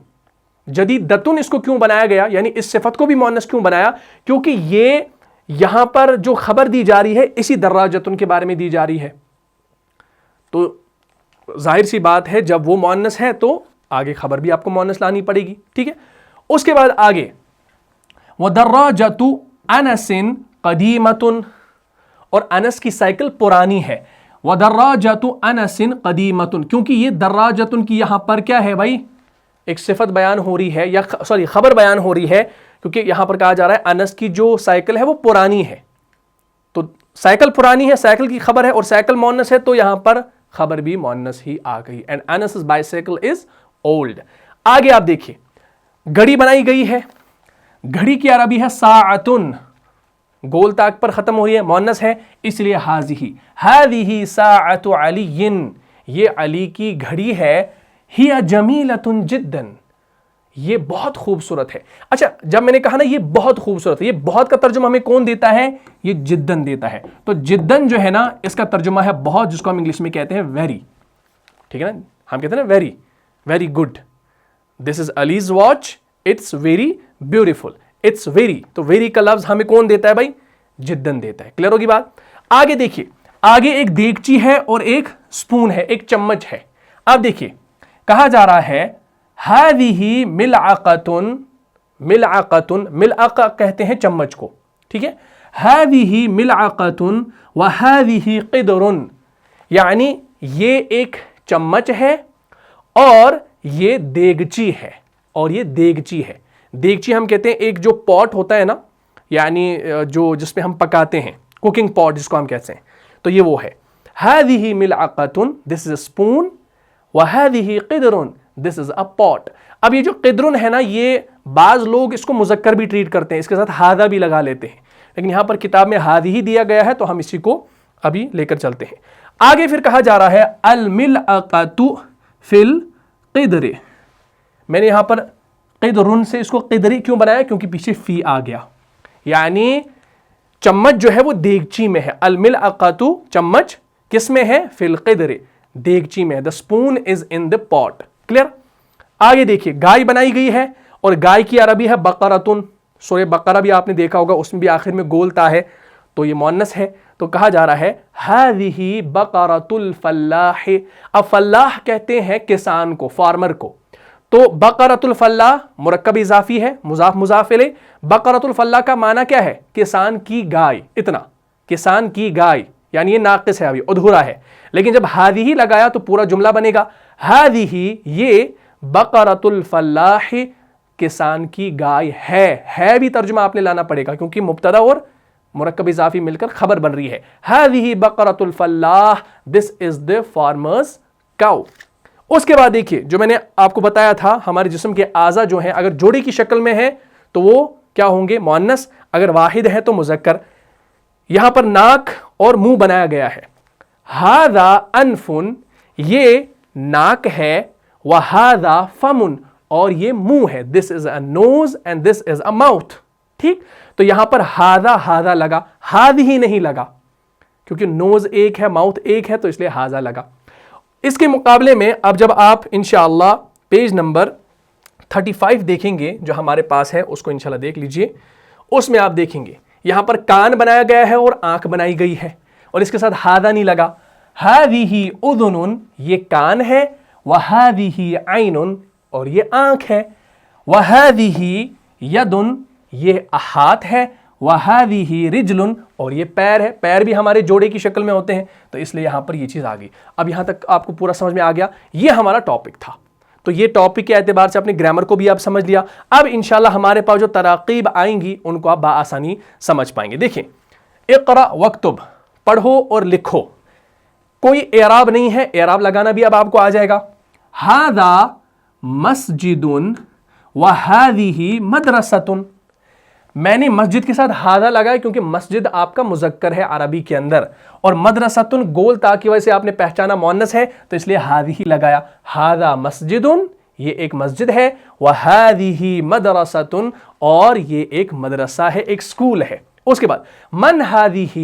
جدیدتن اس کو کیوں بنایا گیا؟ یعنی اس صفت کو بھی مؤنث کیوں بنایا؟ کیونکہ یہ یہاں پر جو خبر دی جا رہی ہے اسی دراجتن کے بارے میں دی جا رہی ہے. تو ظاہر سی بات ہے جب وہ مؤنث ہے تو آگے خبر بھی آپ کو مؤنث لانی پڑے گی. ٹھیک ہے. اس کے بعد آگے وَدَرَّاجَةُ أَنَسٍ قَدِيمَةٌ، اور انس کی سائیکل پرانی ہے. وَدَرَّاجَةُ أَنَسٍ قَدِيمَةٌ، کیونکہ یہ دراجتن کی یہاں پر کیا ہے بھائی؟ ایک صفت بیان ہو رہی ہے، یا خبر بیان ہو رہی ہے، کیونکہ یہاں پر کہا جا رہا ہے انس کی جو سائیکل ہے وہ پرانی ہے. تو سائیکل پرانی ہے، سائیکل کی خبر ہے، اور سائیکل مؤنث ہے تو یہاں پر خبر بھی مؤنث ہی آ گئی. And Anas's bicycle is old. آگے آپ دیکھیے گھڑی بنائی گئی ہے. گھڑی کی عربی ہے ساعتن، گول تاک پر ختم ہو رہی ہے، مؤنث ہے، اس لیے ہذہ ساعت علی، یہ علی کی گھڑی ہے. ہی جمیلۃ جدا، یہ بہت خوبصورت ہے. اچھا جب میں نے کہا نا یہ بہت خوبصورت ہے، یہ بہت کا ترجمہ ہمیں کون دیتا ہے؟ یہ جدن دیتا ہے. تو جدن جو ہے نا اس کا ترجمہ ہے بہت، جس کو ہم انگلش میں کہتے ہیں ویری. ٹھیک ہے نا، ہم کہتے ہیں نا very, very good. This is Ali's watch, it's very beautiful, it's very. تو ویری کا لفظ ہمیں کون دیتا ہے بھائی؟ جدن دیتا ہے. کلیئر ہوگی بات؟ آگے دیکھیے، آگے ایک دیگچی ہے اور ایک سپون ہے، ایک چمچ ہے. اب دیکھیے کہا جا رہا ہے ہذہ ملعقۃ، ملعقۃ، ملعقہ کہتے ہیں چمچ کو. ٹھیک ہے. ہذہ ملعقۃ وہذہ قدر، یعنی یہ ایک چمچ ہے اور یہ دیگچی ہے، اور یہ دیگچی ہے. دیگچی ہم کہتے ہیں ایک جو پاٹ ہوتا ہے نا، یعنی جو جس پہ ہم پکاتے ہیں، کوکنگ پاٹ جس کو ہم کہتے ہیں، تو یہ وہ ہے. ہذہ ملعقۃ، دس از اے اسپون، وہذہ قدر، دس از اے پاٹ. اب یہ جو قدرن ہے نا، یہ بعض لوگ اس کو مذکر بھی ٹریٹ کرتے ہیں، اس کے ساتھ ہذا بھی لگا لیتے ہیں، لیکن یہاں پر کتاب میں ہذہ دیا گیا ہے تو ہم اسی کو ابھی لے کر چلتے ہیں. آگے پھر کہا جا رہا ہے الملعقۃ فی القدر. میں نے یہاں پر قدرن سے اس کو قدری کیوں بنایا؟ کیونکہ پیچھے فی آ گیا، یعنی چمچ جو ہے وہ دیگچی میں ہے. الملعقۃ چمچ کس میں ہے؟ فی القدر، دیگچی میں. the spoon is in the pot. Clear? آگے دیکھیے گائے بنائی گئی ہے، اور گائے کی عربی ہے بقرۃن. سورہ بقرہ بھی آپ نے دیکھا ہوگا، اس میں بھی آخر میں گول تا ہے تو یہ مؤنث ہے. تو کہا جا رہا ہے ہذہ بقرۃ الفلاح. اب فلاح کہتے ہیں کسان کو، فارمر کو. تو بقرۃ الفلاح مرکب اضافی ہے، مضاف مضاف الیہ. بقرۃ الفلاح کا معنی کیا ہے؟ کسان کی گائے. اتنا، کسان کی گائے، یعنی یہ ناقص ہے، ابھی ادھورا ہے. لیکن جب ہذہ لگایا تو پورا جملہ بنے گا. ہذہ یہ بقرۃ الفلاح کسان کی گائے ہے بھی ترجمہ آپ نے لانا پڑے گا، کیونکہ مبتدا اور مرکب اضافی مل کر خبر بن رہی ہے. ہذہ بقرۃ الفلاح، دس از دی فارمرز کاؤ. اس کے بعد دیکھیے جو میں نے آپ کو بتایا تھا، ہمارے جسم کے اعضاء جو ہیں اگر جوڑی کی شکل میں ہیں تو وہ کیا ہوں گے؟ مؤنث. اگر واحد ہے تو مذکر. یہاں پر ناک اور منہ بنایا گیا ہے. ہذا انف، یہ ناک ہے، وہذا فم، اور یہ منہ ہے. This is a nose and this is a mouth. ٹھیک. تو یہاں پر ہذا لگا، ہذہ نہیں لگا، کیونکہ نوز ایک ہے، ماؤتھ ایک ہے، تو اس لیے ہذا لگا. اس کے مقابلے میں اب جب آپ انشاءاللہ پیج نمبر 35 دیکھیں گے جو ہمارے پاس ہے، اس کو انشاءاللہ دیکھ لیجئے. اس میں آپ دیکھیں گے یہاں پر کان بنایا گیا ہے اور آنکھ بنائی گئی ہے، اور اس کے ساتھ ہذا نہیں لگا. ہذہ اذن، یہ کان ہے، وہذہ عین، اور یہ آنکھ ہے. وہذہ ید، یہ ہاتھ ہے. وہذہ رجل، اور یہ پیر ہے. پیر بھی ہمارے جوڑے کی شکل میں ہوتے ہیں، تو اس لیے یہاں پر یہ چیز آ گئی. اب یہاں تک آپ کو پورا سمجھ میں آ گیا. یہ ہمارا ٹاپک تھا. تو یہ ٹاپک کے اعتبار سے اپنے گرامر کو بھی آپ سمجھ لیا. اب انشاءاللہ ہمارے پاس جو تراقیب آئیں گی ان کو آپ بآسانی سمجھ پائیں گے. دیکھیں اقرا وکتب، پڑھو اور لکھو. کوئی اعراب نہیں ہے، اعراب لگانا بھی اب آپ کو آ جائے گا. ھذا مسجد وھذہ مدرسۃ. میں نے مسجد کے ساتھ ھذا لگایا کیونکہ مسجد آپ کا مذکر ہے عربی کے اندر، اور مدرسۃ گول تا کی وجہ سے آپ نے پہچانا مؤنث ہے تو اس لیے ھذہ لگایا. ھذا مسجد، یہ ایک مسجد ہے، وھذہ مدرسۃ، اور یہ ایک مدرسہ ہے، ایک اسکول ہے. اس کے بعد من ھذہ،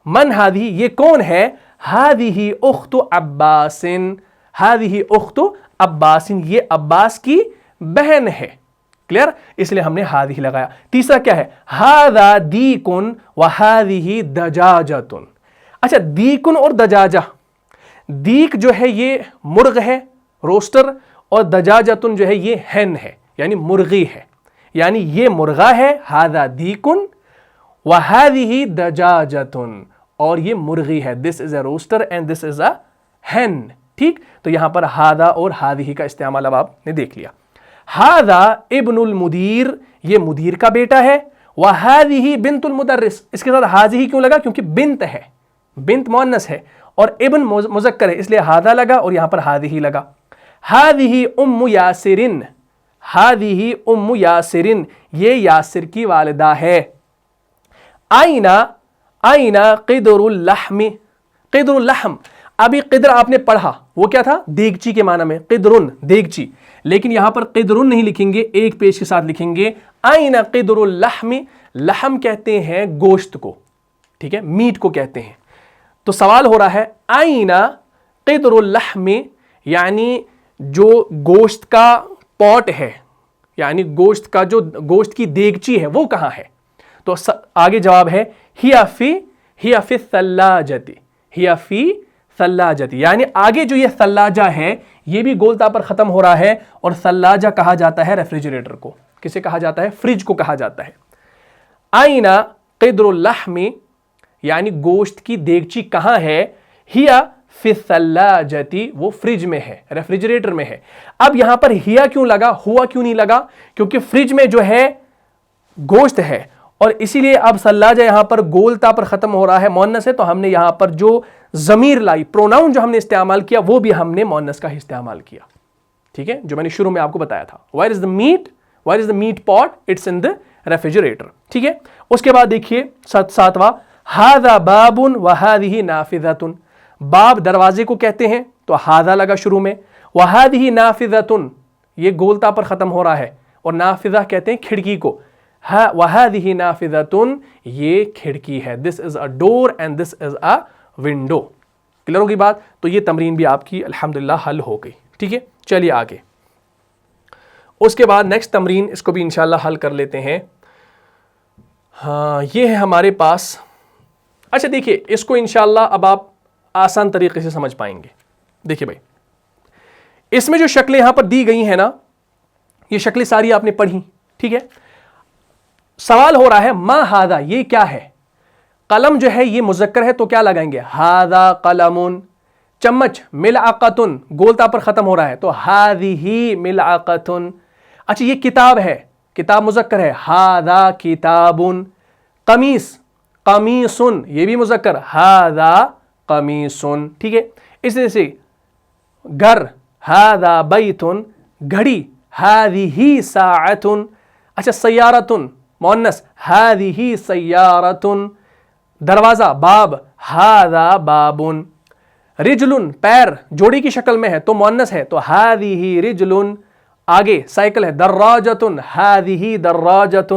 من ھذہ یہ کون ہے؟ ھذہ اخت عباس، ھذہ اخت عباس یہ عباس کی بہن ہے. کلیئر؟ اس لیے ہم نے ھذہ لگایا. تیسرا کیا ہے؟ ھذا دیک وھذہ دجاجۃ. اچھا دیکن اور دجاجہ، دیک جو ہے یہ مرغ ہے روسٹر، اور دجاجتن جو ہے یہ ہین ہے یعنی مرغی ہے، یعنی یہ مرغا ہے ھذا دیکن وھذہ دجاجتن، اور یہ مرغی ہے. This is a rooster and this is اے ہین. ٹھیک، تو یہاں پر ھذا اور ھذہ کا استعمال اب آپ نے دیکھ لیا. ھذا ابن المدیر، یہ مدیر کا بیٹا ہے. وھذہ بنت المدرس، اس کے ساتھ ھذہ کیوں لگا؟ کیونکہ بنت ہے، بنت مؤنث ہے، اور ابن مذکر ہے اس لیے ھذا لگا اور یہاں پر ھذہ لگا. ھذہ ام یاسر، ھذہ ام یاسر یہ یاسر کی والدہ ہے. آئین، آئین قدر اللحم، قدر اللحم. ابھی قدر آپ نے پڑھا وہ کیا تھا؟ دیگچی کے معنی میں، قدرن دیگچی، لیکن یہاں پر قدرن نہیں لکھیں گے، ایک پیش کے ساتھ لکھیں گے آئین قدر اللحم. لحم کہتے ہیں گوشت کو، ٹھیک ہے، میٹ کو کہتے ہیں. تو سوال ہو رہا ہے آئین قدر اللحم، یعنی جو گوشت کا پوٹ ہے، یعنی گوشت کا جو گوشت کی دیگچی ہے وہ کہاں ہے؟ تو آگے جواب ہے ہی فی الثلاجۃ، ہی فی ثلاجۃ، یعنی آگے جو یہ ثلاجہ ہے یہ بھی گولتا پر ختم ہو رہا ہے، اور ثلاجہ کہا جاتا ہے ریفریجریٹر کو. کسے کہا جاتا ہے؟ فریج کو کہا جاتا ہے. آئین قدر اللحم یعنی گوشت کی دیگچی کہاں ہے؟ ہی فی الثلاجۃ، وہ فریج میں ہے، ریفریجریٹر میں ہے. اب یہاں پر ہیا کیوں لگا، ہوا کیوں نہیں لگا؟ کیونکہ فریج میں جو ہے گوشت ہے، اور اسی لیے اب ثلاجہ یہاں پر گولتا پر ختم ہو رہا ہے، مؤنث ہے، تو ہم نے یہاں پر جو ضمیر لائی، پروناؤن جو ہم نے استعمال کیا وہ بھی ہم نے مؤنث کا استعمال کیا. ٹھیک ہے، جو میں نے شروع میں آپ کو بتایا تھا. Where is the meat, where is the meat pot? It's in the refrigerator. ٹھیک ہے، اس کے بعد دیکھیے ساتواں ھذا باب وھذہ نافذۃ. باب دروازے کو کہتے ہیں تو ھذا لگا شروع میں. وھذہ نافذۃ یہ گولتا پر ختم ہو رہا ہے، اور نافذہ کہتے ہیں کھڑکی کو. وھذہ نافذۃ یہ کھڑکی ہے. This is a door and this is a window. Clear ہوگی بات؟ تو یہ تمرین بھی آپ کی الحمدللہ حل ہو گئی. ٹھیک ہے، چلیے آگے. اس کے بعد نیکسٹ تمرین، اس کو بھی انشاءاللہ حل کر لیتے ہیں. ہاں یہ ہے ہمارے پاس. اچھا دیکھیے اس کو انشاءاللہ اب آپ آسان طریقے سے سمجھ پائیں گے. دیکھیے بھائی اس میں جو شکلیں یہاں پر دی گئی ہیں نا، یہ شکلیں ساری آپ نے پڑھی. ٹھیک ہے، سوال ہو رہا ہے ما ھذا یہ کیا ہے؟ قلم جو ہے یہ مذکر ہے تو کیا لگائیں گے؟ ھذا قلم. چمچ ملعقۃ گولتا پر ختم ہو رہا ہے تو ھذہ ملعقۃ. اچھا یہ کتاب ہے، کتاب مذکر ہے، ھذا کتاب. قمیص قمیص یہ بھی مذکر، ھذا قمیص. ٹھیک ہے، اس طرح سے گھر ھذا بیت. گھڑی ھذہ ساعۃ. اچھا سیارۃ مؤنث ھذہ سیارۃ. دروازہ باب ھذا باب. رجل پیر جوڑی کی شکل میں ہے تو مؤنث ہے تو ھذہ رجل. آگے سائیکل ہے دراجۃ ھذہ دراجۃ.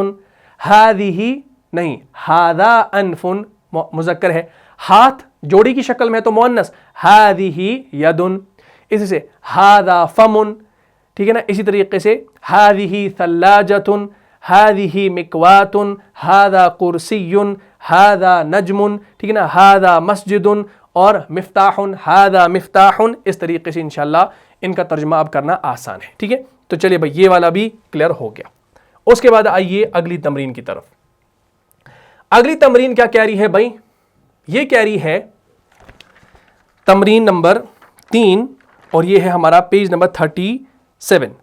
ھذہ نہیں ھذا انف مذکر ہے. ہاتھ جوڑی کی شکل میں ہے تو مؤنث ھذہ ید. اسی سے ھذا فم. ٹھیک ہے نا، اسی طریقے سے ھذہ ثلاجۃ، ھذہ مکوات، ھذا کرسی، ھذا نجم. ٹھیک ہے نا، ھذا مسجد اور مفتاح، ھذا مفتاح. اس طریقے سے انشاءاللہ ان کا ترجمہ اب کرنا آسان ہے. ٹھیک ہے، تو چلیے بھائی یہ والا بھی کلیئر ہو گیا. اس کے بعد آئیے اگلی تمرین کی طرف. اگلی تمرین کیا کہہ رہی ہے بھائی؟ یہ کہہ رہی ہے تمرین نمبر 3 اور یہ ہے ہمارا پیج نمبر 37.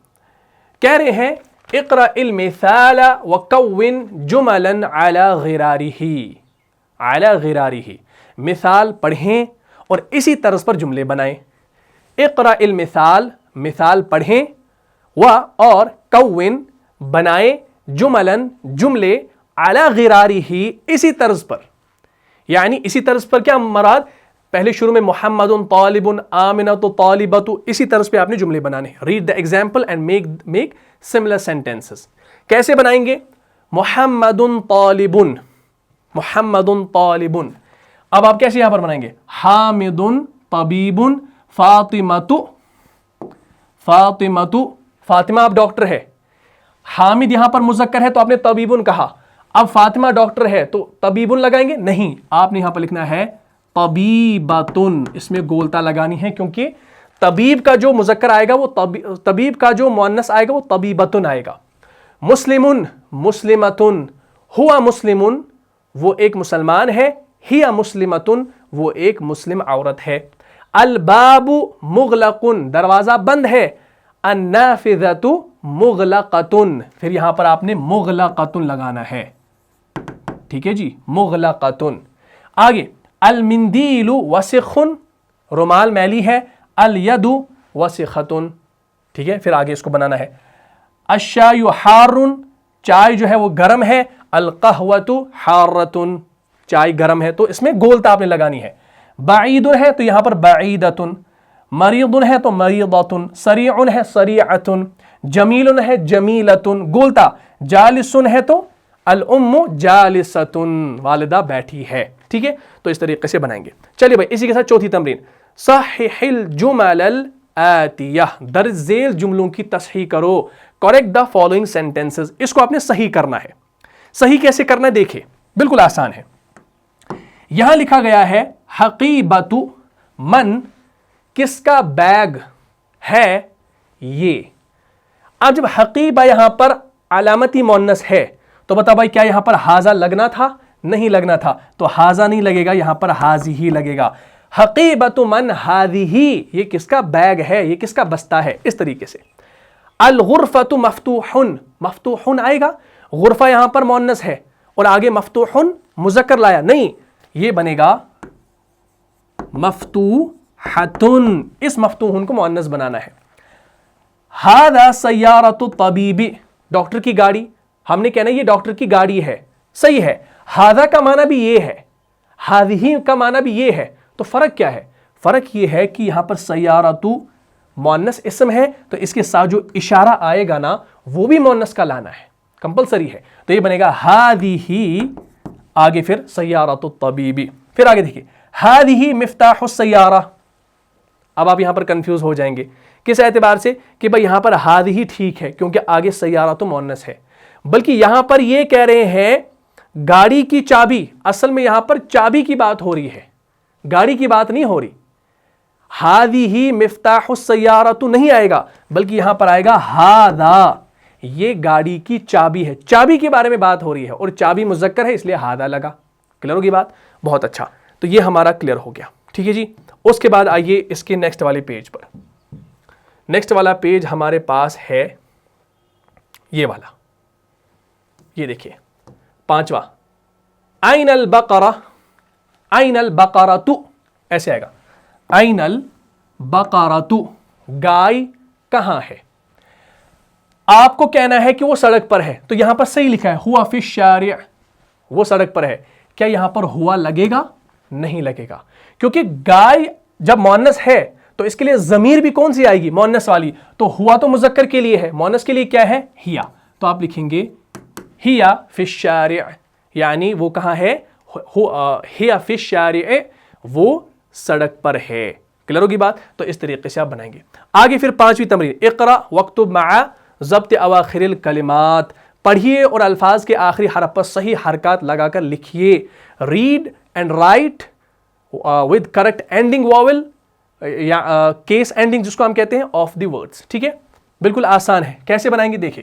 کہہ رہے ہیں اقرأ المثال وکون جملا علی غرارہ. علی غرارہ، مثال پڑھیں اور اسی طرز پر جملے بنائیں. اقرأ المثال، مثال پڑھیں، اور کون بنائیں، جملاً جملے، علی غرارہ اسی طرز پر. یعنی اسی طرز پر کیا مراد؟ پہلے شروع میں محمد طالب آمنۃ طالبۃ، اسی طرز پہ آپ نے جملے بنانے. Read the example and make similar sentences. کیسے بنائیں گے؟ محمد طالب، محمد طالب. اب آپ کیسے یہاں پر بنائیں گے؟ حامد طبیب فاطمۃ، فاطمۃ، فاطمہ اب ڈاکٹر ہے. حامد یہاں پر مذکر ہے تو آپ نے طبیبن کہا. اب فاطمہ ڈاکٹر ہے تو طبیبن لگائیں گے؟ نہیں، آپ نے یہاں پر لکھنا ہے طبیبتن. اس میں گولتا لگانی ہے کیونکہ طبیب کا جو مذکر آئے گا وہ طبیب کا جو مؤنث آئے گا وہ طبیبتن آئے گا. مسلمن، مسلمتن. ہوا مسلمن، وہ ایک مسلمان ہے. ہی مسلمتن، وہ ایک مسلم عورت ہے. الباب مغلقن، دروازہ بند ہے. النافذۃ مغلقتن، پھر یہاں پر آپ نے مغلقتن لگانا ہے. ٹھیک ہے جی، مغلقتن. آگے المندیل وسخ، رومال میلی ہے. الید وسختن. ٹھیک ہے، پھر آگے اس کو بنانا ہے. الشائی حار، چائے جو ہے وہ گرم ہے. القہوۃ حارۃ، چائے گرم ہے. تو اس میں گولتا آپ نے لگانی ہے. بعید ہے تو یہاں پر بعیدۃ. مریض ہے تو مریضۃ. سریع ہے سریعۃ. جمیل ہے جمیلۃ. گولتا. جالس ہے تو الام جالسۃ، والدہ بیٹھی ہے. ٹھیک ہے، تو اس طریقے سے بنائیں گے. چلیے بھائی، اسی کے ساتھ چوتھی تمرین. صحح الجمل الآتیہ، درج ذیل جملوں کی تصحیح کرو. Correct the following sentences. اس کو آپ نے صحیح کرنا ہے. صحیح کیسے کرنا ہے دیکھیں، بالکل آسان ہے. یہاں لکھا گیا ہے حقیبۃ من، کس کا بیگ ہے یہ. اب جب حقیبہ یہاں پر علامتی مؤنث ہے تو بتا بھائی کیا یہاں پر حاذا لگنا تھا؟ نہیں لگنا تھا، تو حاذا نہیں لگے گا، یہاں پر حاذہ لگے گا. حقیبۃ من ہذہ، یہ کس کا بیگ ہے، یہ کس کا بستہ ہے. اس طریقے سے. الغرفۃ مفتوح، مفتوح آئے گا. غرفہ یہاں پر مؤنث ہے اور آگے مفتوح مذکر لایا، نہیں، یہ بنے گا مفتوحۃ. اس مفتوح کو مؤنث بنانا ہے. ھذا سیارۃ الطبیب، ڈاکٹر کی گاڑی. ہم نے کہنا یہ ڈاکٹر کی گاڑی ہے، صحیح ہے. ھذا کا معنی بھی یہ ہے، ھذہ کا معنی بھی یہ ہے. تو فرق کیا ہے؟ فرق یہ ہے کہ یہاں پر سیارۃ مؤنث اسم ہے تو اس کے ساتھ جو اشارہ آئے گا نا وہ بھی مؤنث کا لانا ہے، کمپلسری ہے. تو یہ بنے گا ھذہ، آگے پھر سیارۃ الطبیب. پھر آگے دیکھیے ھذہ مفتاح السیارہ. اب آپ یہاں پر کنفیوز ہو جائیں گے کس اعتبار سے کہ بھائی یہاں پر ھذہ ٹھیک ہے کیونکہ آگے سیارہ تو مؤنث ہے، بلکہ یہاں پر یہ کہہ رہے ہیں گاڑی کی چابی. اصل میں یہاں پر چابی کی بات ہو رہی ہے، گاڑی کی بات نہیں ہو رہی. ھذہ مفتاح السیارہ تو نہیں آئے گا، بلکہ یہاں پر آئے گا ھذا، یہ گاڑی کی چابی ہے. چابی کے بارے میں بات ہو رہی ہے اور چابی مذکر ہے اس لیے ھذا لگا. کلیئر ہوگی بات؟ بہت اچھا. تو یہ ہمارا کلیئر ہو گیا. ٹھیک ہے جی. اس کے بعد آئیے اس کے نیکسٹ والے پیج پر. نیکسٹ والا پیج ہمارے پاس ہے یہ والا. یہ دیکھیے 5واں. این البقرہ، این البقرۃ، ایسے آئے گا. این البقرۃ، گائے کہاں ہے؟ آپ کو کہنا ہے کہ وہ سڑک پر ہے، تو یہاں پر صحیح لکھا ہے ہوا فی الشارع، وہ سڑک پر ہے. کیا یہاں پر ہوا لگے گا؟ نہیں لگے گا، کیونکہ گائے جب مؤنث ہے تو اس کے لیے ضمیر بھی کون سی آئے گی؟ مؤنث والی. تو ہوا تو مذکر کے لیے ہے، مؤنث کے لیے کیا ہے؟ ہیا. تو آپ لکھیں گے ہیا فی الشارع، یعنی وہ کہاں ہے؟ ہیا فی الشارع، وہ سڑک پر ہے. کلیئر ہوگی بات؟ تو اس طریقے سے آپ بنائیں گے. آگے پھر 5ویں تمرین. اقرا واکتب مع ضبط اواخر الکلمات، پڑھیے اور الفاظ کے آخری حرف پر صحیح حرکات لگا کر لکھیے. Read and write with correct ending vowel یا کیس اینڈنگ جس کو ہم کہتے ہیں آف دی ورڈز. ٹھیک ہے، بالکل آسان ہے. کیسے بنائیں گے دیکھیں.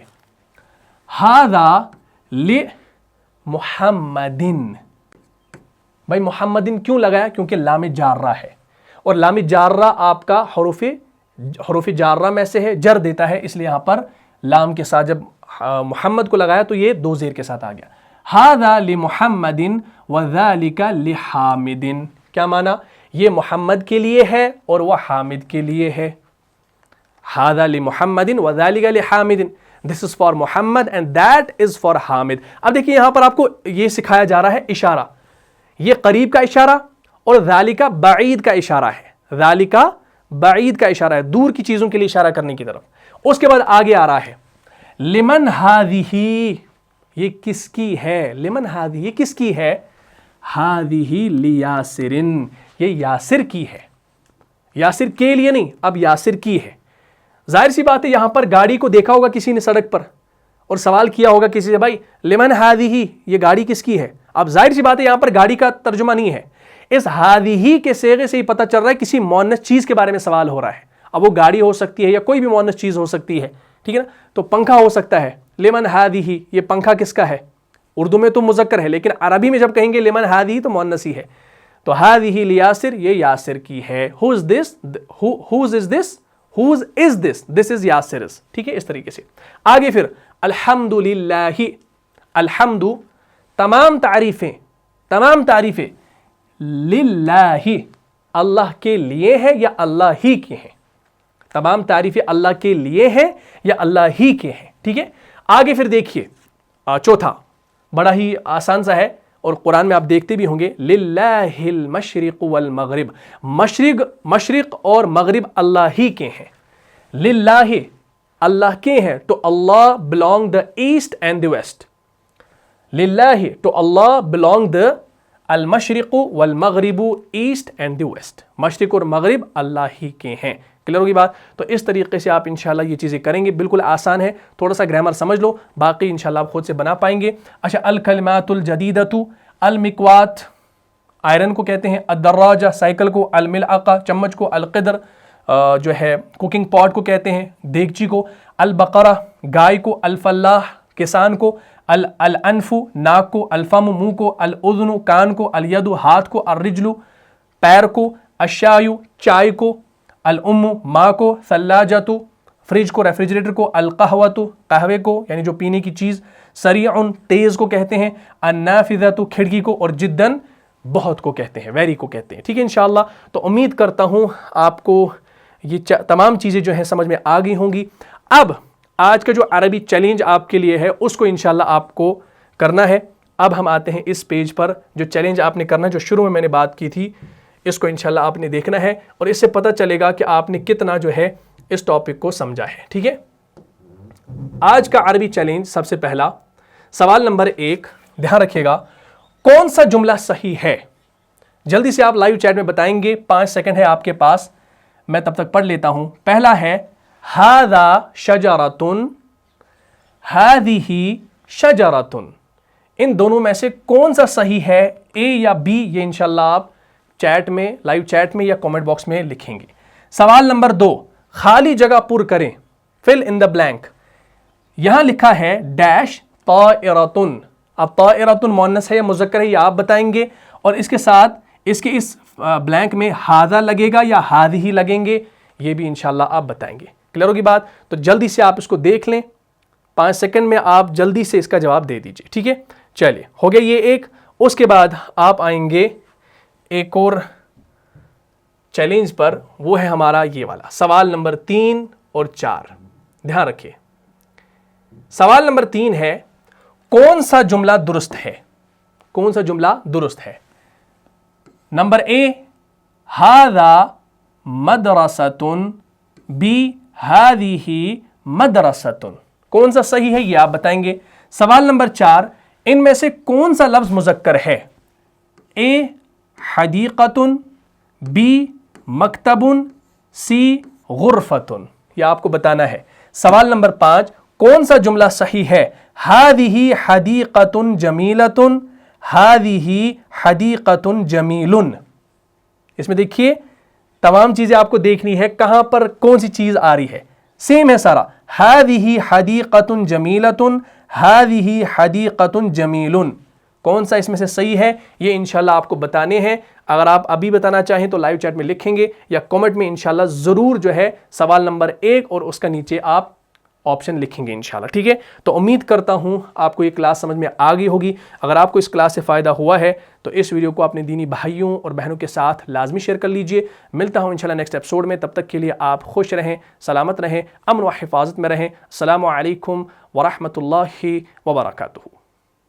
ھذا لمحمدن، بھائی محمدن کیوں لگایا؟ کیونکہ لام جارہ ہے اور لام جارہ آپ کا حروف حروف جارہ میں سے ہے, جر دیتا ہے, اس لیے یہاں پر لام کے ساتھ جب محمد کو لگایا تو یہ دو زیر کے ساتھ آ گیا. ہذا لمحمد وذالک لحامد. کیا معنی؟ یہ محمد کے لیے ہے اور وہ حامد کے لیے ہے. ہذا لمحمد وذالک لحامد. This is for Muhammad and that is for Hamid. اب دیکھیے یہاں پر آپ کو یہ سکھایا جا رہا ہے اشارہ. یہ قریب کا اشارہ اور ذالک بعید کا اشارہ ہے. ذالک بعید کا اشارہ ہے, دور کی چیزوں کے لیے اشارہ کرنے کی طرف. اس کے بعد آگے آ رہا ہے لمن ہذہ, یہ کس کی ہے؟ لمن ہذہ, یہ کس کی ہے؟ ہذہ لیاسر, یہ یاسر کی ہے. یاسر کے لیے نہیں, اب یاسر کی ہے. ظاہر سی بات ہے یہاں پر گاڑی کو دیکھا ہوگا کسی نے سڑک پر اور سوال کیا ہوگا کسی سے, بھائی لمن ہذہ, یہ گاڑی کس کی ہے؟ اب ظاہر سی بات ہے یہاں پر گاڑی کا ترجمہ نہیں ہے. اس ہذہ کے صیغے سے ہی پتہ چل رہا ہے کسی مؤنث چیز کے بارے میں سوال ہو رہا ہے. اب وہ گاڑی ہو سکتی ہے یا کوئی بھی مؤنث چیز ہو سکتی ہے, ٹھیک ہے نا. تو پنکھا ہو سکتا ہے, لمن ہذہ, یہ پنکھا کس کا ہے؟ اردو میں تو مذکر ہے لیکن عربی میں جب کہیں گے لمن ہذہ تو مؤنث ہی ہے. تو ہذہ لیاسر, یہ یاسر کی ہے. whose is this? This is یاسر's. ٹھیک ہے, اس طریقے سے. آگے پھر الحمدللہ, الحمد تمام تعریفیں للہ, اللہ کے لیے ہے یا اللہ ہی کے ہیں. تمام تعریفیں اللہ کے لیے ہیں یا اللہ ہی کے ہیں. ٹھیک ہے. آگے پھر دیکھیے چوتھا, بڑا ہی آسان سا ہے اور قرآن میں آپ دیکھتے بھی ہوں گے, للہ المشرق والمغرب, مشرق اور مغرب اللہ ہی کے ہیں. للہ اللہ کے ہیں, تو اللہ belong the east and the west. للہ تو اللہ belong the المشرق والمغرب, ایسٹ اینڈ دی ویسٹ. مشرق اور مغرب اللہ ہی کے ہیں. کلیئر ہوگی بات؟ تو اس طریقے سے آپ انشاءاللہ یہ چیزیں کریں گے. بالکل آسان ہے, تھوڑا سا گرامر سمجھ لو, باقی انشاءاللہ آپ خود سے بنا پائیں گے. اچھا, الکلمات الجدیدۃ, المکوات آئرن کو کہتے ہیں, الدراجہ سائیکل کو, الملعقہ چمچ کو, القدر جو ہے کوکنگ پاٹ کو کہتے ہیں, دیگچی کو, البقرہ گائے کو, الفلاح کسان کو, الانف ناک کو, الفم منہ کو, الاذن کان کو, الید ہاتھ کو, الرجل پیر کو, الشایو چائے کو, الام ماں کو, ثلاجۃ فریج کو, ریفریجریٹر کو, القہوۃ قہوے کو یعنی جو پینے کی چیز, سریع تیز کو کہتے ہیں, النافذۃ کھڑکی کو, اور جداً بہت کو کہتے ہیں, ویری کو کہتے ہیں. ٹھیک ہے انشاءاللہ. تو امید کرتا ہوں آپ کو یہ تمام چیزیں جو ہیں سمجھ میں آ گئی ہوں گی. اب آج کا جو عربی چیلنج آپ کے لیے ہے اس کو انشاءاللہ آپ کو کرنا ہے. اب ہم آتے ہیں اس پیج پر, جو چیلنج آپ نے کرنا ہے, جو شروع میں نے بات کی تھی, اس کو انشاءاللہ آپ نے دیکھنا ہے اور اس سے پتہ چلے گا کہ آپ نے کتنا جو ہے اس ٹاپک کو سمجھا ہے. ٹھیک ہے. آج کا عربی چیلنج سب سے پہلا سوال نمبر 1, دھیان رکھیے گا, کون سا جملہ صحیح ہے؟ جلدی سے آپ لائیو چیٹ میں بتائیں گے, 5 سیکنڈ ہے آپ کے پاس, میں تب تک پڑھ لیتا ہوں. پہلا ہے ھذا شجرۃ, ھذہ شجرۃ. ان دونوں میں سے کون سا صحیح ہے, اے یا بی؟ یہ انشاءاللہ آپ چیٹ میں, لائیو چیٹ میں یا کامنٹ باکس میں لکھیں گے. سوال نمبر 2, خالی جگہ پر کریں, فل ان دا بلینک. یہاں لکھا ہے ڈیش طائرۃ. اب طائرۃ مؤنث ہے یا مذکر ہے یہ آپ بتائیں گے, اور اس کے ساتھ اس کے اس بلینک میں ھذا لگے گا یا ھذہ لگیں گے, یہ بھی انشاءاللہ آپ بتائیں گے. کلیئر ہوگی بات؟ تو جلدی سے آپ اس کو دیکھ لیں, 5 سیکنڈ میں آپ جلدی سے اس کا جواب دے دیجئے. ٹھیک ہے, چلیے ہو گیا یہ ایک. اس کے بعد آپ آئیں گے ایک اور چیلنج پر, وہ ہے ہمارا یہ والا سوال نمبر 3 اور 4. دھیان رکھیے, سوال نمبر 3 ہے, کون سا جملہ درست ہے؟ کون سا جملہ درست ہے؟ نمبر اے ھذا مدرسۃ, بی ھذہ مدرسۃ. کون سا صحیح ہے یہ آپ بتائیں گے. سوال نمبر 4, ان میں سے کون سا لفظ مذکر ہے؟ اے حدیقۃ, بی مکتب, سی غرفۃ. یہ آپ کو بتانا ہے. سوال نمبر 5, کون سا جملہ صحیح ہے؟ ھذہ حدیقۃ جمیلۃ, ھذہ حدیقۃ جمیل. اس میں دیکھیے تمام چیزیں آپ کو دیکھنی ہے, کہاں پر کون سی چیز آ رہی ہے. سیم ہے سارا, ھذہ حدیقۃ جمیلۃ, ھذہ حدیقۃ جمیل. کون سا اس میں سے صحیح ہے یہ انشاءاللہ آپ کو بتانے ہیں. اگر آپ ابھی بتانا چاہیں تو لائیو چیٹ میں لکھیں گے یا کامنٹ میں انشاءاللہ ضرور جو ہے سوال نمبر 1 اور اس کا نیچے آپ آپشن لکھیں گے انشاءاللہ، ٹھیک ہے؟ تو امید کرتا ہوں آپ کو یہ کلاس سمجھ میں آ گئی ہوگی۔ اگر آپ کو اس کلاس سے فائدہ ہوا ہے تو اس ویڈیو کو اپنے دینی بھائیوں اور بہنوں کے ساتھ لازمی شیئر کر لیجئے۔ ملتا ہوں انشاءاللہ نیکسٹ ایپیسوڈ میں، تب تک کے لیے آپ خوش رہیں، سلامت رہیں، امن و حفاظت میں رہیں۔ السلام علیکم ورحمۃ اللہ وبرکاتہ۔